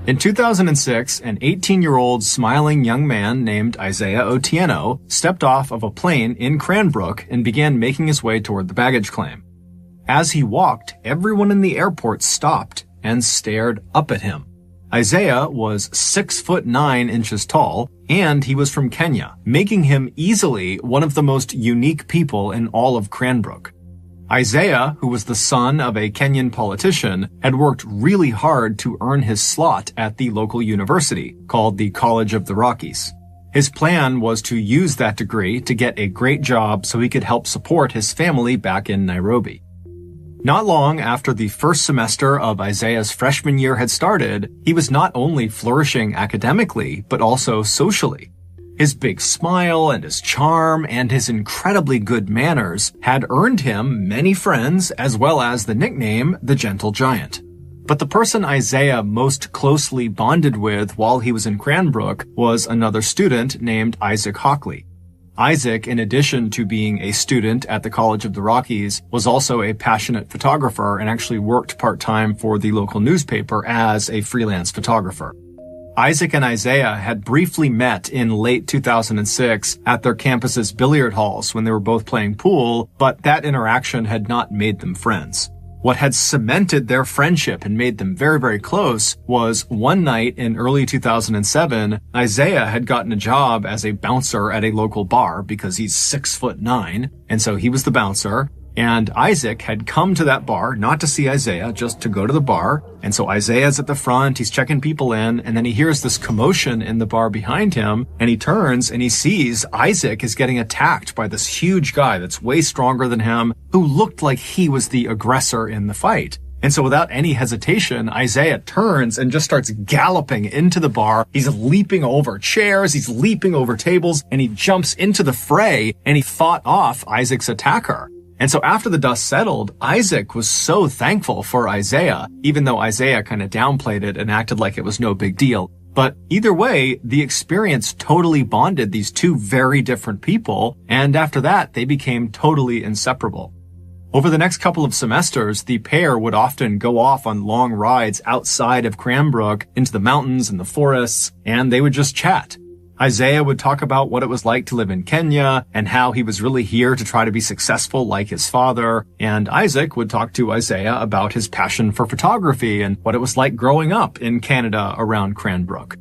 In 2006, an 18-year-old smiling young man named Isaiah Otieno stepped off of a plane in Cranbrook and began making his way toward the baggage claim. As he walked, everyone in the airport stopped and stared up at him. Isaiah was 6'9" tall, and he was from Kenya, making him easily one of the most unique people in all of Cranbrook. Isaiah, who was the son of a Kenyan politician, had worked really hard to earn his slot at the local university, called the College of the Rockies. His plan was to use that degree to get a great job so he could help support his family back in Nairobi. Not long after the first semester of Isaiah's freshman year had started, he was not only flourishing academically, but also socially. His big smile and his charm and his incredibly good manners had earned him many friends as well as the nickname the Gentle Giant. But the person Isaiah most closely bonded with while he was in Cranbrook was another student named Isaac Hockley. Isaac, in addition to being a student at the College of the Rockies, was also a passionate photographer and actually worked part-time for the local newspaper as a freelance photographer. Isaac and Isaiah had briefly met in late 2006 at their campus's billiard halls when they were both playing pool, but that interaction had not made them friends. What had cemented their friendship and made them very, very close was one night in early 2007, Isaiah had gotten a job as a bouncer at a local bar because he's 6'9", and so he was the bouncer. And Isaac had come to that bar, not to see Isaiah, just to go to the bar. And so Isaiah's at the front, he's checking people in, and then he hears this commotion in the bar behind him, and he turns and he sees Isaac is getting attacked by this huge guy that's way stronger than him, who looked like he was the aggressor in the fight. And so without any hesitation, Isaiah turns and just starts galloping into the bar. He's leaping over chairs, he's leaping over tables, and he jumps into the fray, and he fought off Isaac's attacker. And so after the dust settled, Isaac was so thankful for Isaiah, even though Isaiah kind of downplayed it and acted like it was no big deal. But either way, the experience totally bonded these two very different people, and after that, they became totally inseparable. Over the next couple of semesters, the pair would often go off on long rides outside of Cranbrook into the mountains and the forests, and they would just chat. Isaiah would talk about what it was like to live in Kenya and how he was really here to try to be successful like his father. And Isaac would talk to Isaiah about his passion for photography and what it was like growing up in Canada around Cranbrook.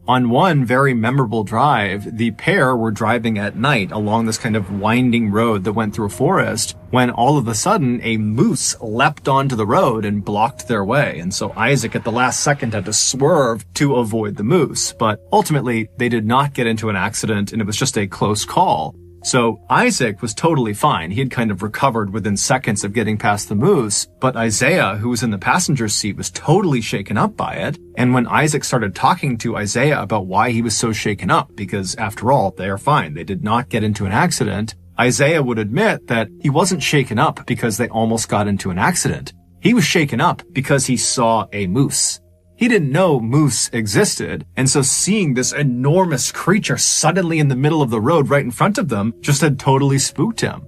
On one very memorable drive, the pair were driving at night along this kind of winding road that went through a forest when all of a sudden a moose leapt onto the road and blocked their way. And so Isaac at the last second had to swerve to avoid the moose. But ultimately, they did not get into an accident and it was just a close call. So Isaac was totally fine. He had kind of recovered within seconds of getting past the moose, but Isaiah, who was in the passenger seat, was totally shaken up by it. And when Isaac started talking to Isaiah about why he was so shaken up, because after all, they are fine. They did not get into an accident. Isaiah would admit that he wasn't shaken up because they almost got into an accident. He was shaken up because he saw a moose. He didn't know moose existed, and so seeing this enormous creature suddenly in the middle of the road right in front of them just had totally spooked him.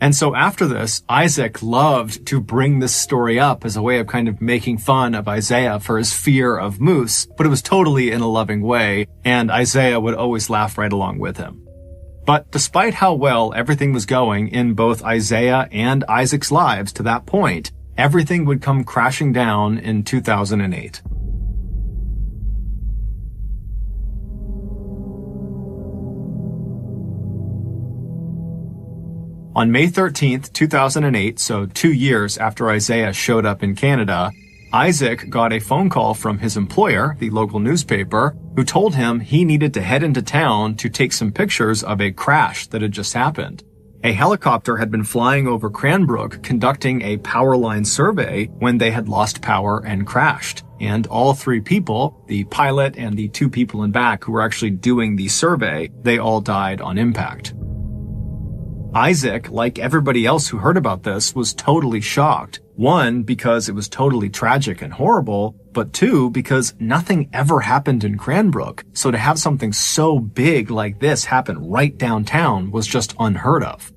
And so after this, Isaac loved to bring this story up as a way of kind of making fun of Isaiah for his fear of moose, but it was totally in a loving way, and Isaiah would always laugh right along with him. But despite how well everything was going in both Isaiah and Isaac's lives to that point, everything would come crashing down in 2008. On May 13th, 2008, so 2 years after Isaiah showed up in Canada, Isaac got a phone call from his employer, the local newspaper, who told him he needed to head into town to take some pictures of a crash that had just happened. A helicopter had been flying over Cranbrook conducting a power line survey when they had lost power and crashed. And all three people, the pilot and the two people in back who were actually doing the survey, they all died on impact. Isaac, like everybody else who heard about this, was totally shocked. One, because it was totally tragic and horrible, but two, because nothing ever happened in Cranbrook. So to have something so big like this happen right downtown was just unheard of.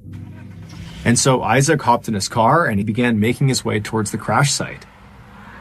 And so Isaac hopped in his car and he began making his way towards the crash site.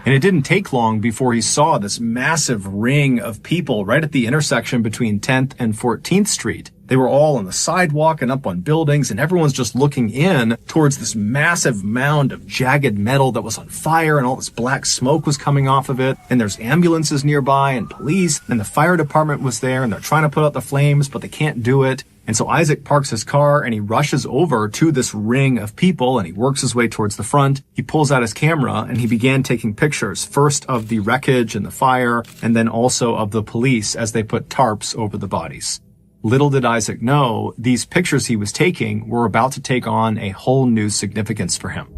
And it didn't take long before he saw this massive ring of people right at the intersection between 10th and 14th Street. They were all on the sidewalk and up on buildings, and everyone's just looking in towards this massive mound of jagged metal that was on fire, and all this black smoke was coming off of it. And there's ambulances nearby and police, and the fire department was there, and they're trying to put out the flames, but they can't do it. And so Isaac parks his car and he rushes over to this ring of people and he works his way towards the front. He pulls out his camera and he began taking pictures, first of the wreckage and the fire, and then also of the police as they put tarps over the bodies. Little did Isaac know, these pictures he was taking were about to take on a whole new significance for him.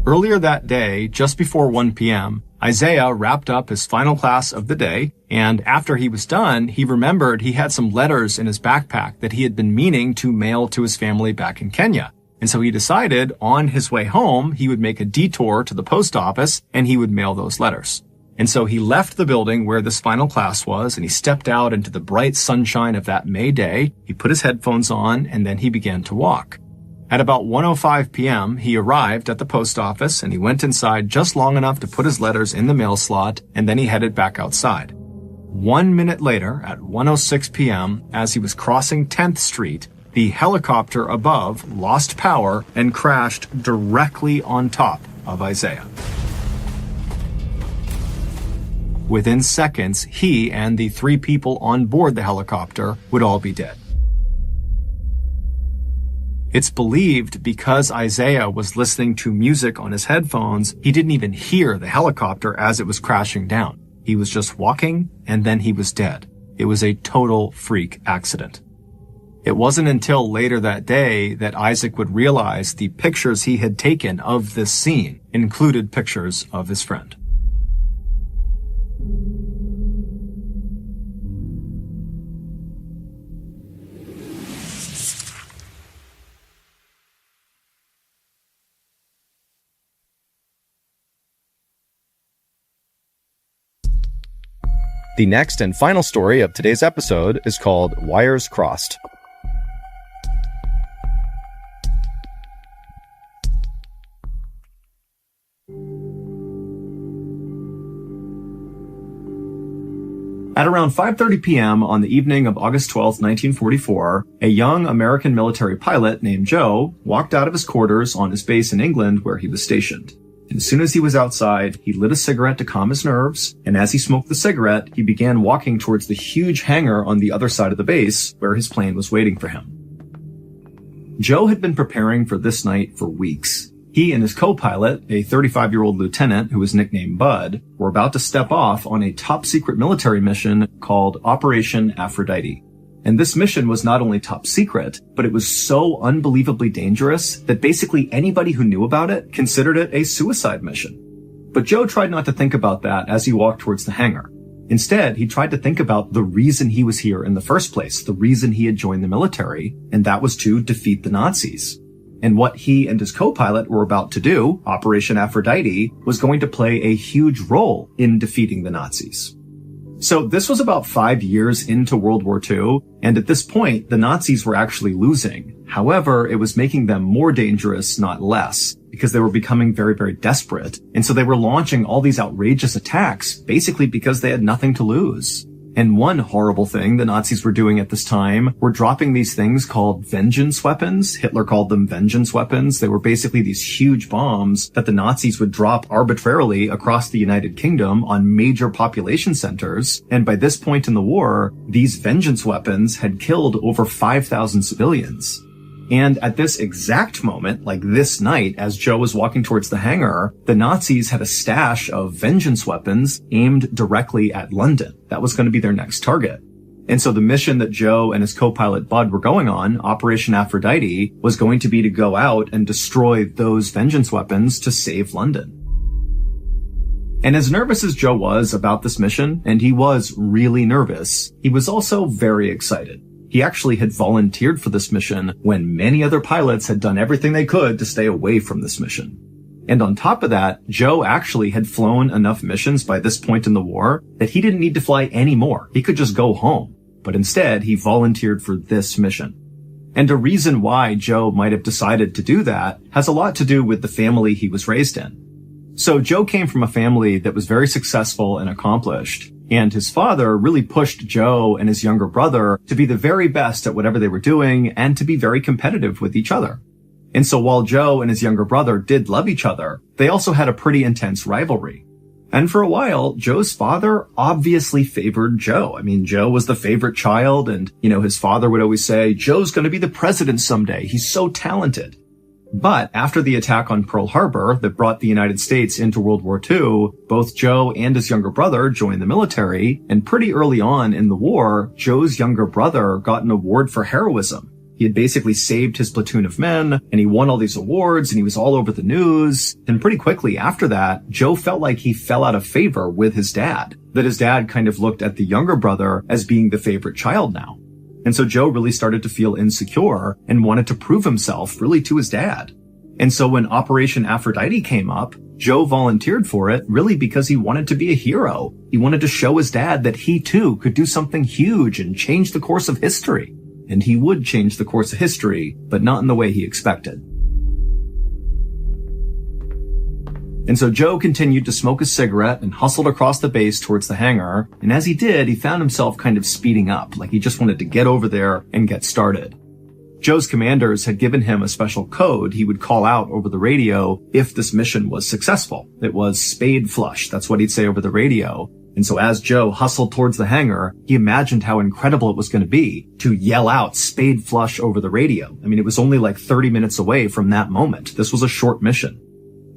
Earlier that day, just before 1 p.m., Isaiah wrapped up his final class of the day, and after he was done, he remembered he had some letters in his backpack that he had been meaning to mail to his family back in Kenya. And so he decided on his way home, he would make a detour to the post office and he would mail those letters. And so he left the building where this final class was and he stepped out into the bright sunshine of that May day. He put his headphones on and then he began to walk. At about 1:05 p.m., he arrived at the post office and he went inside just long enough to put his letters in the mail slot, and then he headed back outside. 1 minute later, at 1:06 p.m., as he was crossing 10th Street, the helicopter above lost power and crashed directly on top of Isaiah. Within seconds, he and the three people on board the helicopter would all be dead. It's believed because Isaiah was listening to music on his headphones, he didn't even hear the helicopter as it was crashing down. He was just walking, and then he was dead. It was a total freak accident. It wasn't until later that day that Isaac would realize the pictures he had taken of this scene included pictures of his friend. The next and final story of today's episode is called Wires Crossed. At around 5:30 p.m. on the evening of August 12, 1944, a young American military pilot named Joe walked out of his quarters on his base in England where he was stationed. And as soon as he was outside, he lit a cigarette to calm his nerves, and as he smoked the cigarette, he began walking towards the huge hangar on the other side of the base where his plane was waiting for him. Joe had been preparing for this night for weeks. He and his co-pilot, a 35-year-old lieutenant who was nicknamed Bud, were about to step off on a top-secret military mission called Operation Aphrodite. And this mission was not only top secret, but it was so unbelievably dangerous that basically anybody who knew about it considered it a suicide mission. But Joe tried not to think about that as he walked towards the hangar. Instead, he tried to think about the reason he was here in the first place, the reason he had joined the military, and that was to defeat the Nazis. And what he and his co-pilot were about to do, Operation Aphrodite, was going to play a huge role in defeating the Nazis. So this was about 5 years into World War II, and at this point, the Nazis were actually losing. However, it was making them more dangerous, not less, because they were becoming very, very desperate. And so they were launching all these outrageous attacks, basically because they had nothing to lose. And one horrible thing the Nazis were doing at this time were dropping these things called vengeance weapons. Hitler called them vengeance weapons. They were basically these huge bombs that the Nazis would drop arbitrarily across the United Kingdom on major population centers. And by this point in the war, these vengeance weapons had killed over 5,000 civilians. And at this exact moment, like this night, as Joe was walking towards the hangar, the Nazis had a stash of vengeance weapons aimed directly at London. That was going to be their next target. And so the mission that Joe and his co-pilot Bud were going on, Operation Aphrodite, was going to be to go out and destroy those vengeance weapons to save London. And as nervous as Joe was about this mission, and he was really nervous, he was also very excited. He actually had volunteered for this mission when many other pilots had done everything they could to stay away from this mission. And on top of that, Joe actually had flown enough missions by this point in the war that he didn't need to fly any more. He could just go home. But instead, he volunteered for this mission. And a reason why Joe might have decided to do that has a lot to do with the family he was raised in. So Joe came from a family that was very successful and accomplished. And his father really pushed Joe and his younger brother to be the very best at whatever they were doing and to be very competitive with each other. And so while Joe and his younger brother did love each other, they also had a pretty intense rivalry. And for a while, Joe's father obviously favored Joe. I mean, Joe was the favorite child and, his father would always say, Joe's going to be the president someday. He's so talented. But after the attack on Pearl Harbor that brought the United States into World War II, both Joe and his younger brother joined the military, and pretty early on in the war, Joe's younger brother got an award for heroism. He had basically saved his platoon of men, and he won all these awards, and he was all over the news. And pretty quickly after that, Joe felt like he fell out of favor with his dad, that his dad kind of looked at the younger brother as being the favorite child now. And so Joe really started to feel insecure and wanted to prove himself really to his dad. And so when Operation Aphrodite came up, Joe volunteered for it really because he wanted to be a hero. He wanted to show his dad that he too could do something huge and change the course of history. And he would change the course of history, but not in the way he expected. And so Joe continued to smoke a cigarette and hustled across the base towards the hangar. And as he did, he found himself kind of speeding up, like he just wanted to get over there and get started. Joe's commanders had given him a special code he would call out over the radio if this mission was successful. It was spade flush. That's what he'd say over the radio. And so as Joe hustled towards the hangar, he imagined how incredible it was going to be to yell out spade flush over the radio. I mean, it was only like 30 minutes away from that moment. This was a short mission.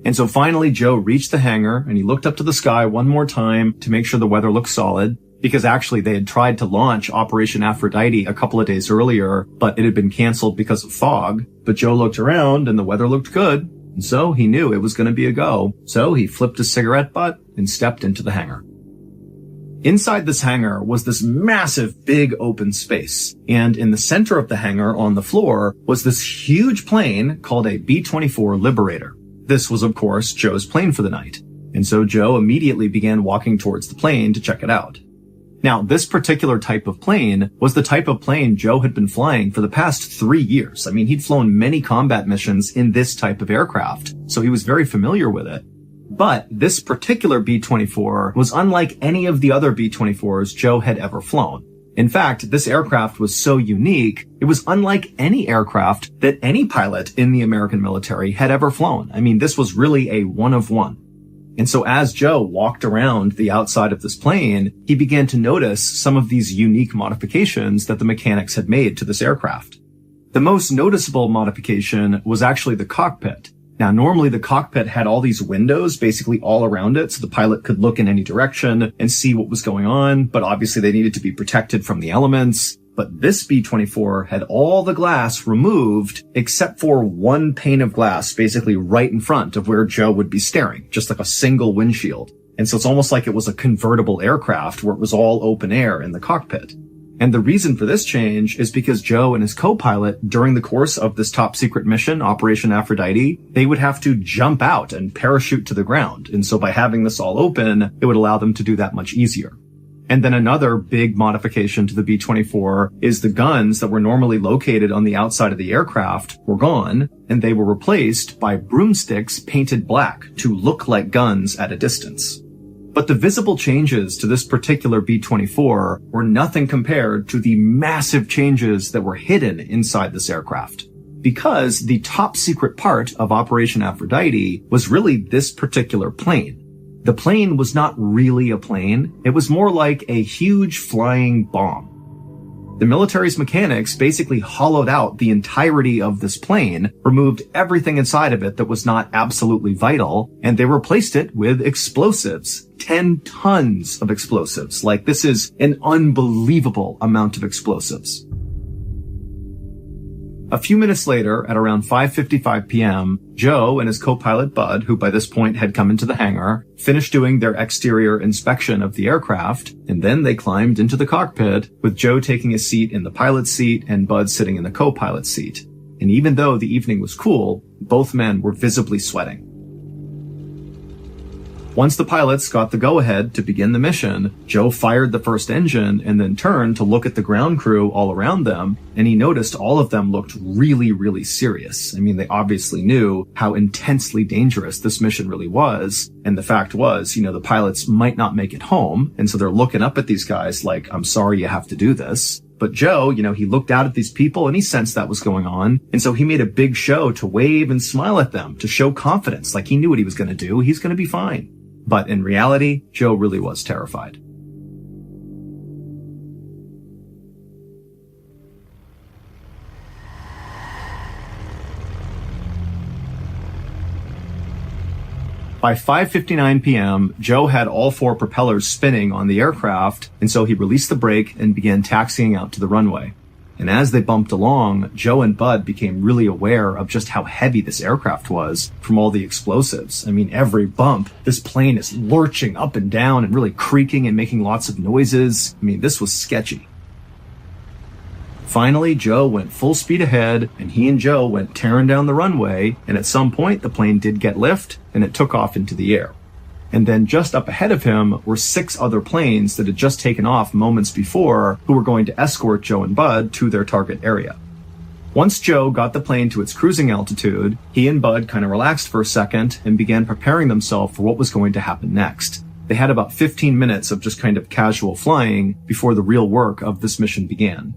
And so finally, Joe reached the hangar and he looked up to the sky one more time to make sure the weather looked solid, because actually they had tried to launch Operation Aphrodite a couple of days earlier, but it had been canceled because of fog. But Joe looked around and the weather looked good. And so he knew it was going to be a go. So he flipped his cigarette butt and stepped into the hangar. Inside this hangar was this massive, big open space. And in the center of the hangar on the floor was this huge plane called a B-24 Liberator. This was, of course, Joe's plane for the night. And so Joe immediately began walking towards the plane to check it out. Now, this particular type of plane was the type of plane Joe had been flying for the past 3 years. I mean, he'd flown many combat missions in this type of aircraft, so he was very familiar with it. But this particular B-24 was unlike any of the other B-24s Joe had ever flown. In fact, this aircraft was so unique, it was unlike any aircraft that any pilot in the American military had ever flown. I mean, this was really a one of one. And so as Joe walked around the outside of this plane, he began to notice some of these unique modifications that the mechanics had made to this aircraft. The most noticeable modification was actually the cockpit. Now, normally the cockpit had all these windows basically all around it, so the pilot could look in any direction and see what was going on, but obviously they needed to be protected from the elements. But this B-24 had all the glass removed except for one pane of glass, basically right in front of where Joe would be staring, just like a single windshield. And so it's almost like it was a convertible aircraft where it was all open air in the cockpit. And the reason for this change is because Joe and his co-pilot, during the course of this top secret mission, Operation Aphrodite, they would have to jump out and parachute to the ground. And so by having this all open, it would allow them to do that much easier. And then another big modification to the B-24 is the guns that were normally located on the outside of the aircraft were gone, and they were replaced by broomsticks painted black to look like guns at a distance. But the visible changes to this particular B-24 were nothing compared to the massive changes that were hidden inside this aircraft. Because the top secret part of Operation Aphrodite was really this particular plane. The plane was not really a plane. It was more like a huge flying bomb. The military's mechanics basically hollowed out the entirety of this plane, removed everything inside of it that was not absolutely vital, and they replaced it with explosives. 10 tons of explosives. Like, this is an unbelievable amount of explosives. A few minutes later, at around 5:55 p.m., Joe and his co-pilot Bud, who by this point had come into the hangar, finished doing their exterior inspection of the aircraft, and then they climbed into the cockpit, with Joe taking a seat in the pilot's seat and Bud sitting in the co-pilot's seat. And even though the evening was cool, both men were visibly sweating. Once the pilots got the go-ahead to begin the mission, Joe fired the first engine and then turned to look at the ground crew all around them, and he noticed all of them looked really, really serious. I mean, they obviously knew how intensely dangerous this mission really was, and the fact was, the pilots might not make it home, and so they're looking up at these guys like, I'm sorry you have to do this. But Joe, he looked out at these people and he sensed that was going on, and so he made a big show to wave and smile at them, to show confidence, like he knew what he was going to do, he's going to be fine. But in reality, Joe really was terrified. By 5:59 p.m., Joe had all 4 propellers spinning on the aircraft, and so he released the brake and began taxiing out to the runway. And as they bumped along, Joe and Bud became really aware of just how heavy this aircraft was from all the explosives. I mean, every bump, this plane is lurching up and down and really creaking and making lots of noises. I mean, this was sketchy. Finally, Joe went full speed ahead, and he and Joe went tearing down the runway, and at some point, the plane did get lift, and it took off into the air. And then just up ahead of him were 6 other planes that had just taken off moments before, who were going to escort Joe and Bud to their target area. Once Joe got the plane to its cruising altitude, he and Bud kind of relaxed for a second and began preparing themselves for what was going to happen next. They had about 15 minutes of just kind of casual flying before the real work of this mission began.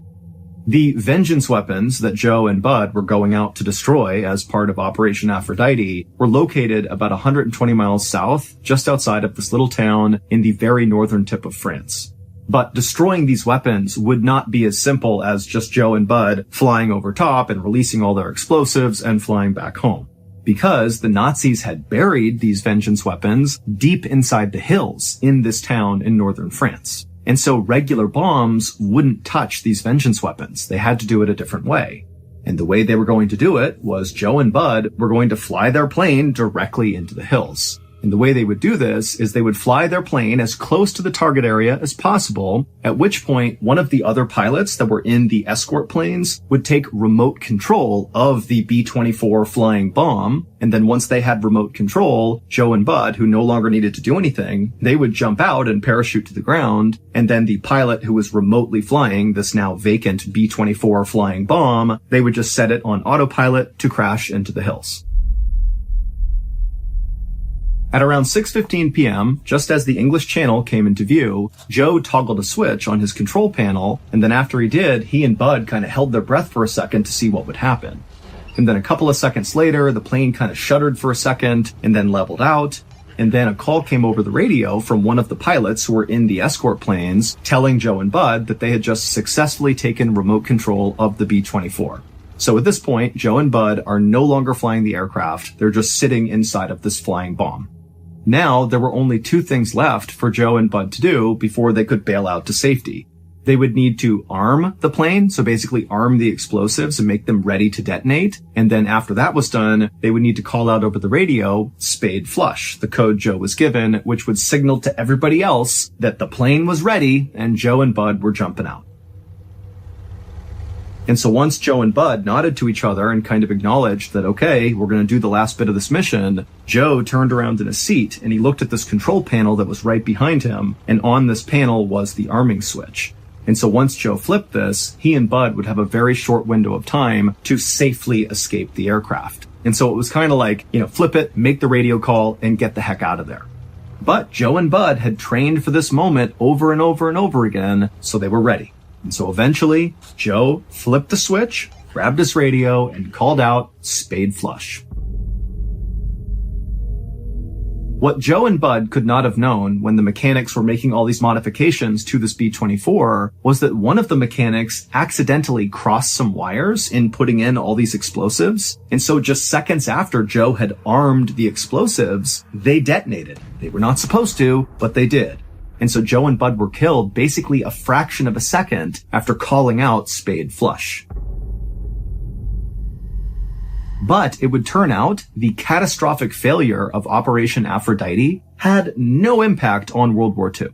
The vengeance weapons that Joe and Bud were going out to destroy as part of Operation Aphrodite were located about 120 miles south, just outside of this little town in the very northern tip of France. But destroying these weapons would not be as simple as just Joe and Bud flying over top and releasing all their explosives and flying back home. Because the Nazis had buried these vengeance weapons deep inside the hills in this town in northern France. And so regular bombs wouldn't touch these vengeance weapons. They had to do it a different way. And the way they were going to do it was Joe and Bud were going to fly their plane directly into the hills. And the way they would do this is they would fly their plane as close to the target area as possible, at which point one of the other pilots that were in the escort planes would take remote control of the B-24 flying bomb. And then once they had remote control, Joe and Bud, who no longer needed to do anything, they would jump out and parachute to the ground. And then the pilot who was remotely flying this now vacant B-24 flying bomb, they would just set it on autopilot to crash into the hills. At around 6:15 p.m., just as the English Channel came into view, Joe toggled a switch on his control panel, and then after he did, he and Bud kind of held their breath for a second to see what would happen. And then a couple of seconds later, the plane kind of shuddered for a second and then leveled out. And then a call came over the radio from one of the pilots who were in the escort planes telling Joe and Bud that they had just successfully taken remote control of the B-24. So at this point, Joe and Bud are no longer flying the aircraft. They're just sitting inside of this flying bomb. Now, there were only two things left for Joe and Bud to do before they could bail out to safety. They would need to arm the plane, so basically arm the explosives and make them ready to detonate. And then after that was done, they would need to call out over the radio, spade flush, the code Joe was given, which would signal to everybody else that the plane was ready and Joe and Bud were jumping out. And so once Joe and Bud nodded to each other and kind of acknowledged that, okay, we're going to do the last bit of this mission, Joe turned around in his seat and he looked at this control panel that was right behind him. And on this panel was the arming switch. And so once Joe flipped this, he and Bud would have a very short window of time to safely escape the aircraft. And so it was kind of like, flip it, make the radio call, and get the heck out of there. But Joe and Bud had trained for this moment over and over and over again, so they were ready. And so eventually, Joe flipped the switch, grabbed his radio, and called out, spade flush. What Joe and Bud could not have known when the mechanics were making all these modifications to this B-24 was that one of the mechanics accidentally crossed some wires in putting in all these explosives. And so just seconds after Joe had armed the explosives, they detonated. They were not supposed to, but they did. And so Joe and Bud were killed basically a fraction of a second after calling out spade flush. But it would turn out the catastrophic failure of Operation Aphrodite had no impact on World War II.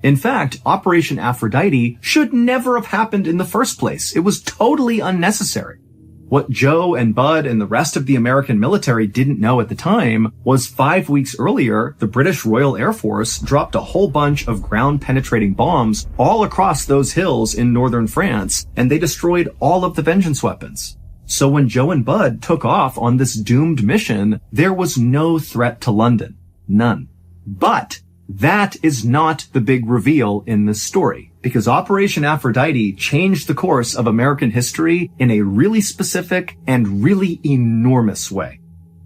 In fact, Operation Aphrodite should never have happened in the first place. It was totally unnecessary. What Joe and Bud and the rest of the American military didn't know at the time was 5 weeks earlier, the British Royal Air Force dropped a whole bunch of ground-penetrating bombs all across those hills in northern France, and they destroyed all of the vengeance weapons. So when Joe and Bud took off on this doomed mission, there was no threat to London. None. But that is not the big reveal in this story, because Operation Aphrodite changed the course of American history in a really specific and really enormous way.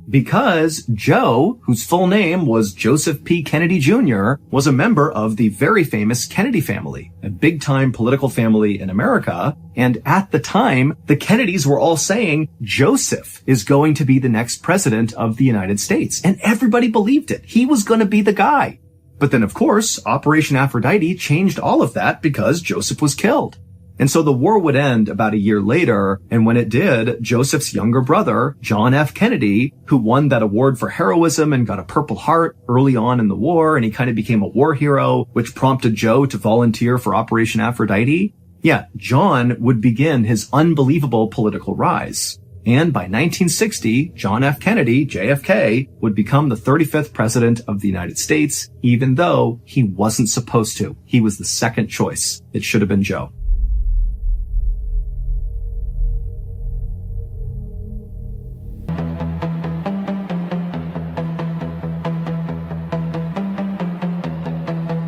Because Joe, whose full name was Joseph P. Kennedy Jr., was a member of the very famous Kennedy family, a big-time political family in America. And at the time, the Kennedys were all saying Joseph is going to be the next president of the United States. And everybody believed it. He was going to be the guy. But then, of course, Operation Aphrodite changed all of that because Joseph was killed. And so the war would end about a year later, and when it did, Joseph's younger brother, John F. Kennedy, who won that award for heroism and got a Purple Heart early on in the war, and he kind of became a war hero, which prompted Joe to volunteer for Operation Aphrodite. Yeah, John would begin his unbelievable political rise. And by 1960, John F. Kennedy, JFK, would become the 35th president of the United States, even though he wasn't supposed to. He was the second choice. It should have been Joe.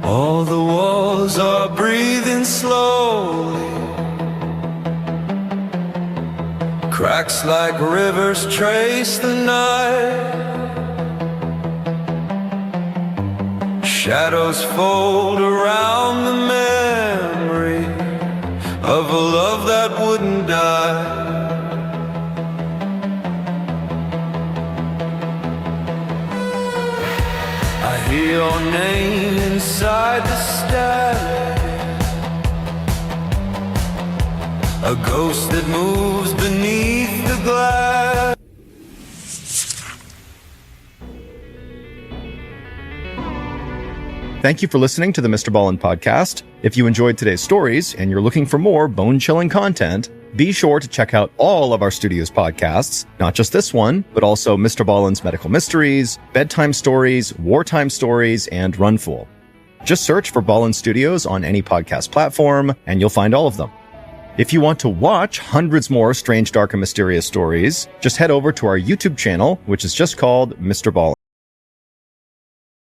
All the walls are breathing slowly. Cracks like rivers trace the night. Shadows fold around the memory of a love that wouldn't die. I hear your name inside the static, a ghost that moves beneath the glass. Thank you for listening to the Mrballen podcast. If you enjoyed today's stories and you're looking for more bone-chilling content, be sure to check out all of our studio's podcasts, not just this one, but also Mrballen's Medical Mysteries, Bedtime Stories, Wartime Stories, and Runful. Just search for Ballen Studios on any podcast platform, and you'll find all of them. If you want to watch hundreds more strange, dark, and mysterious stories, just head over to our YouTube channel, which is just called Mrballen.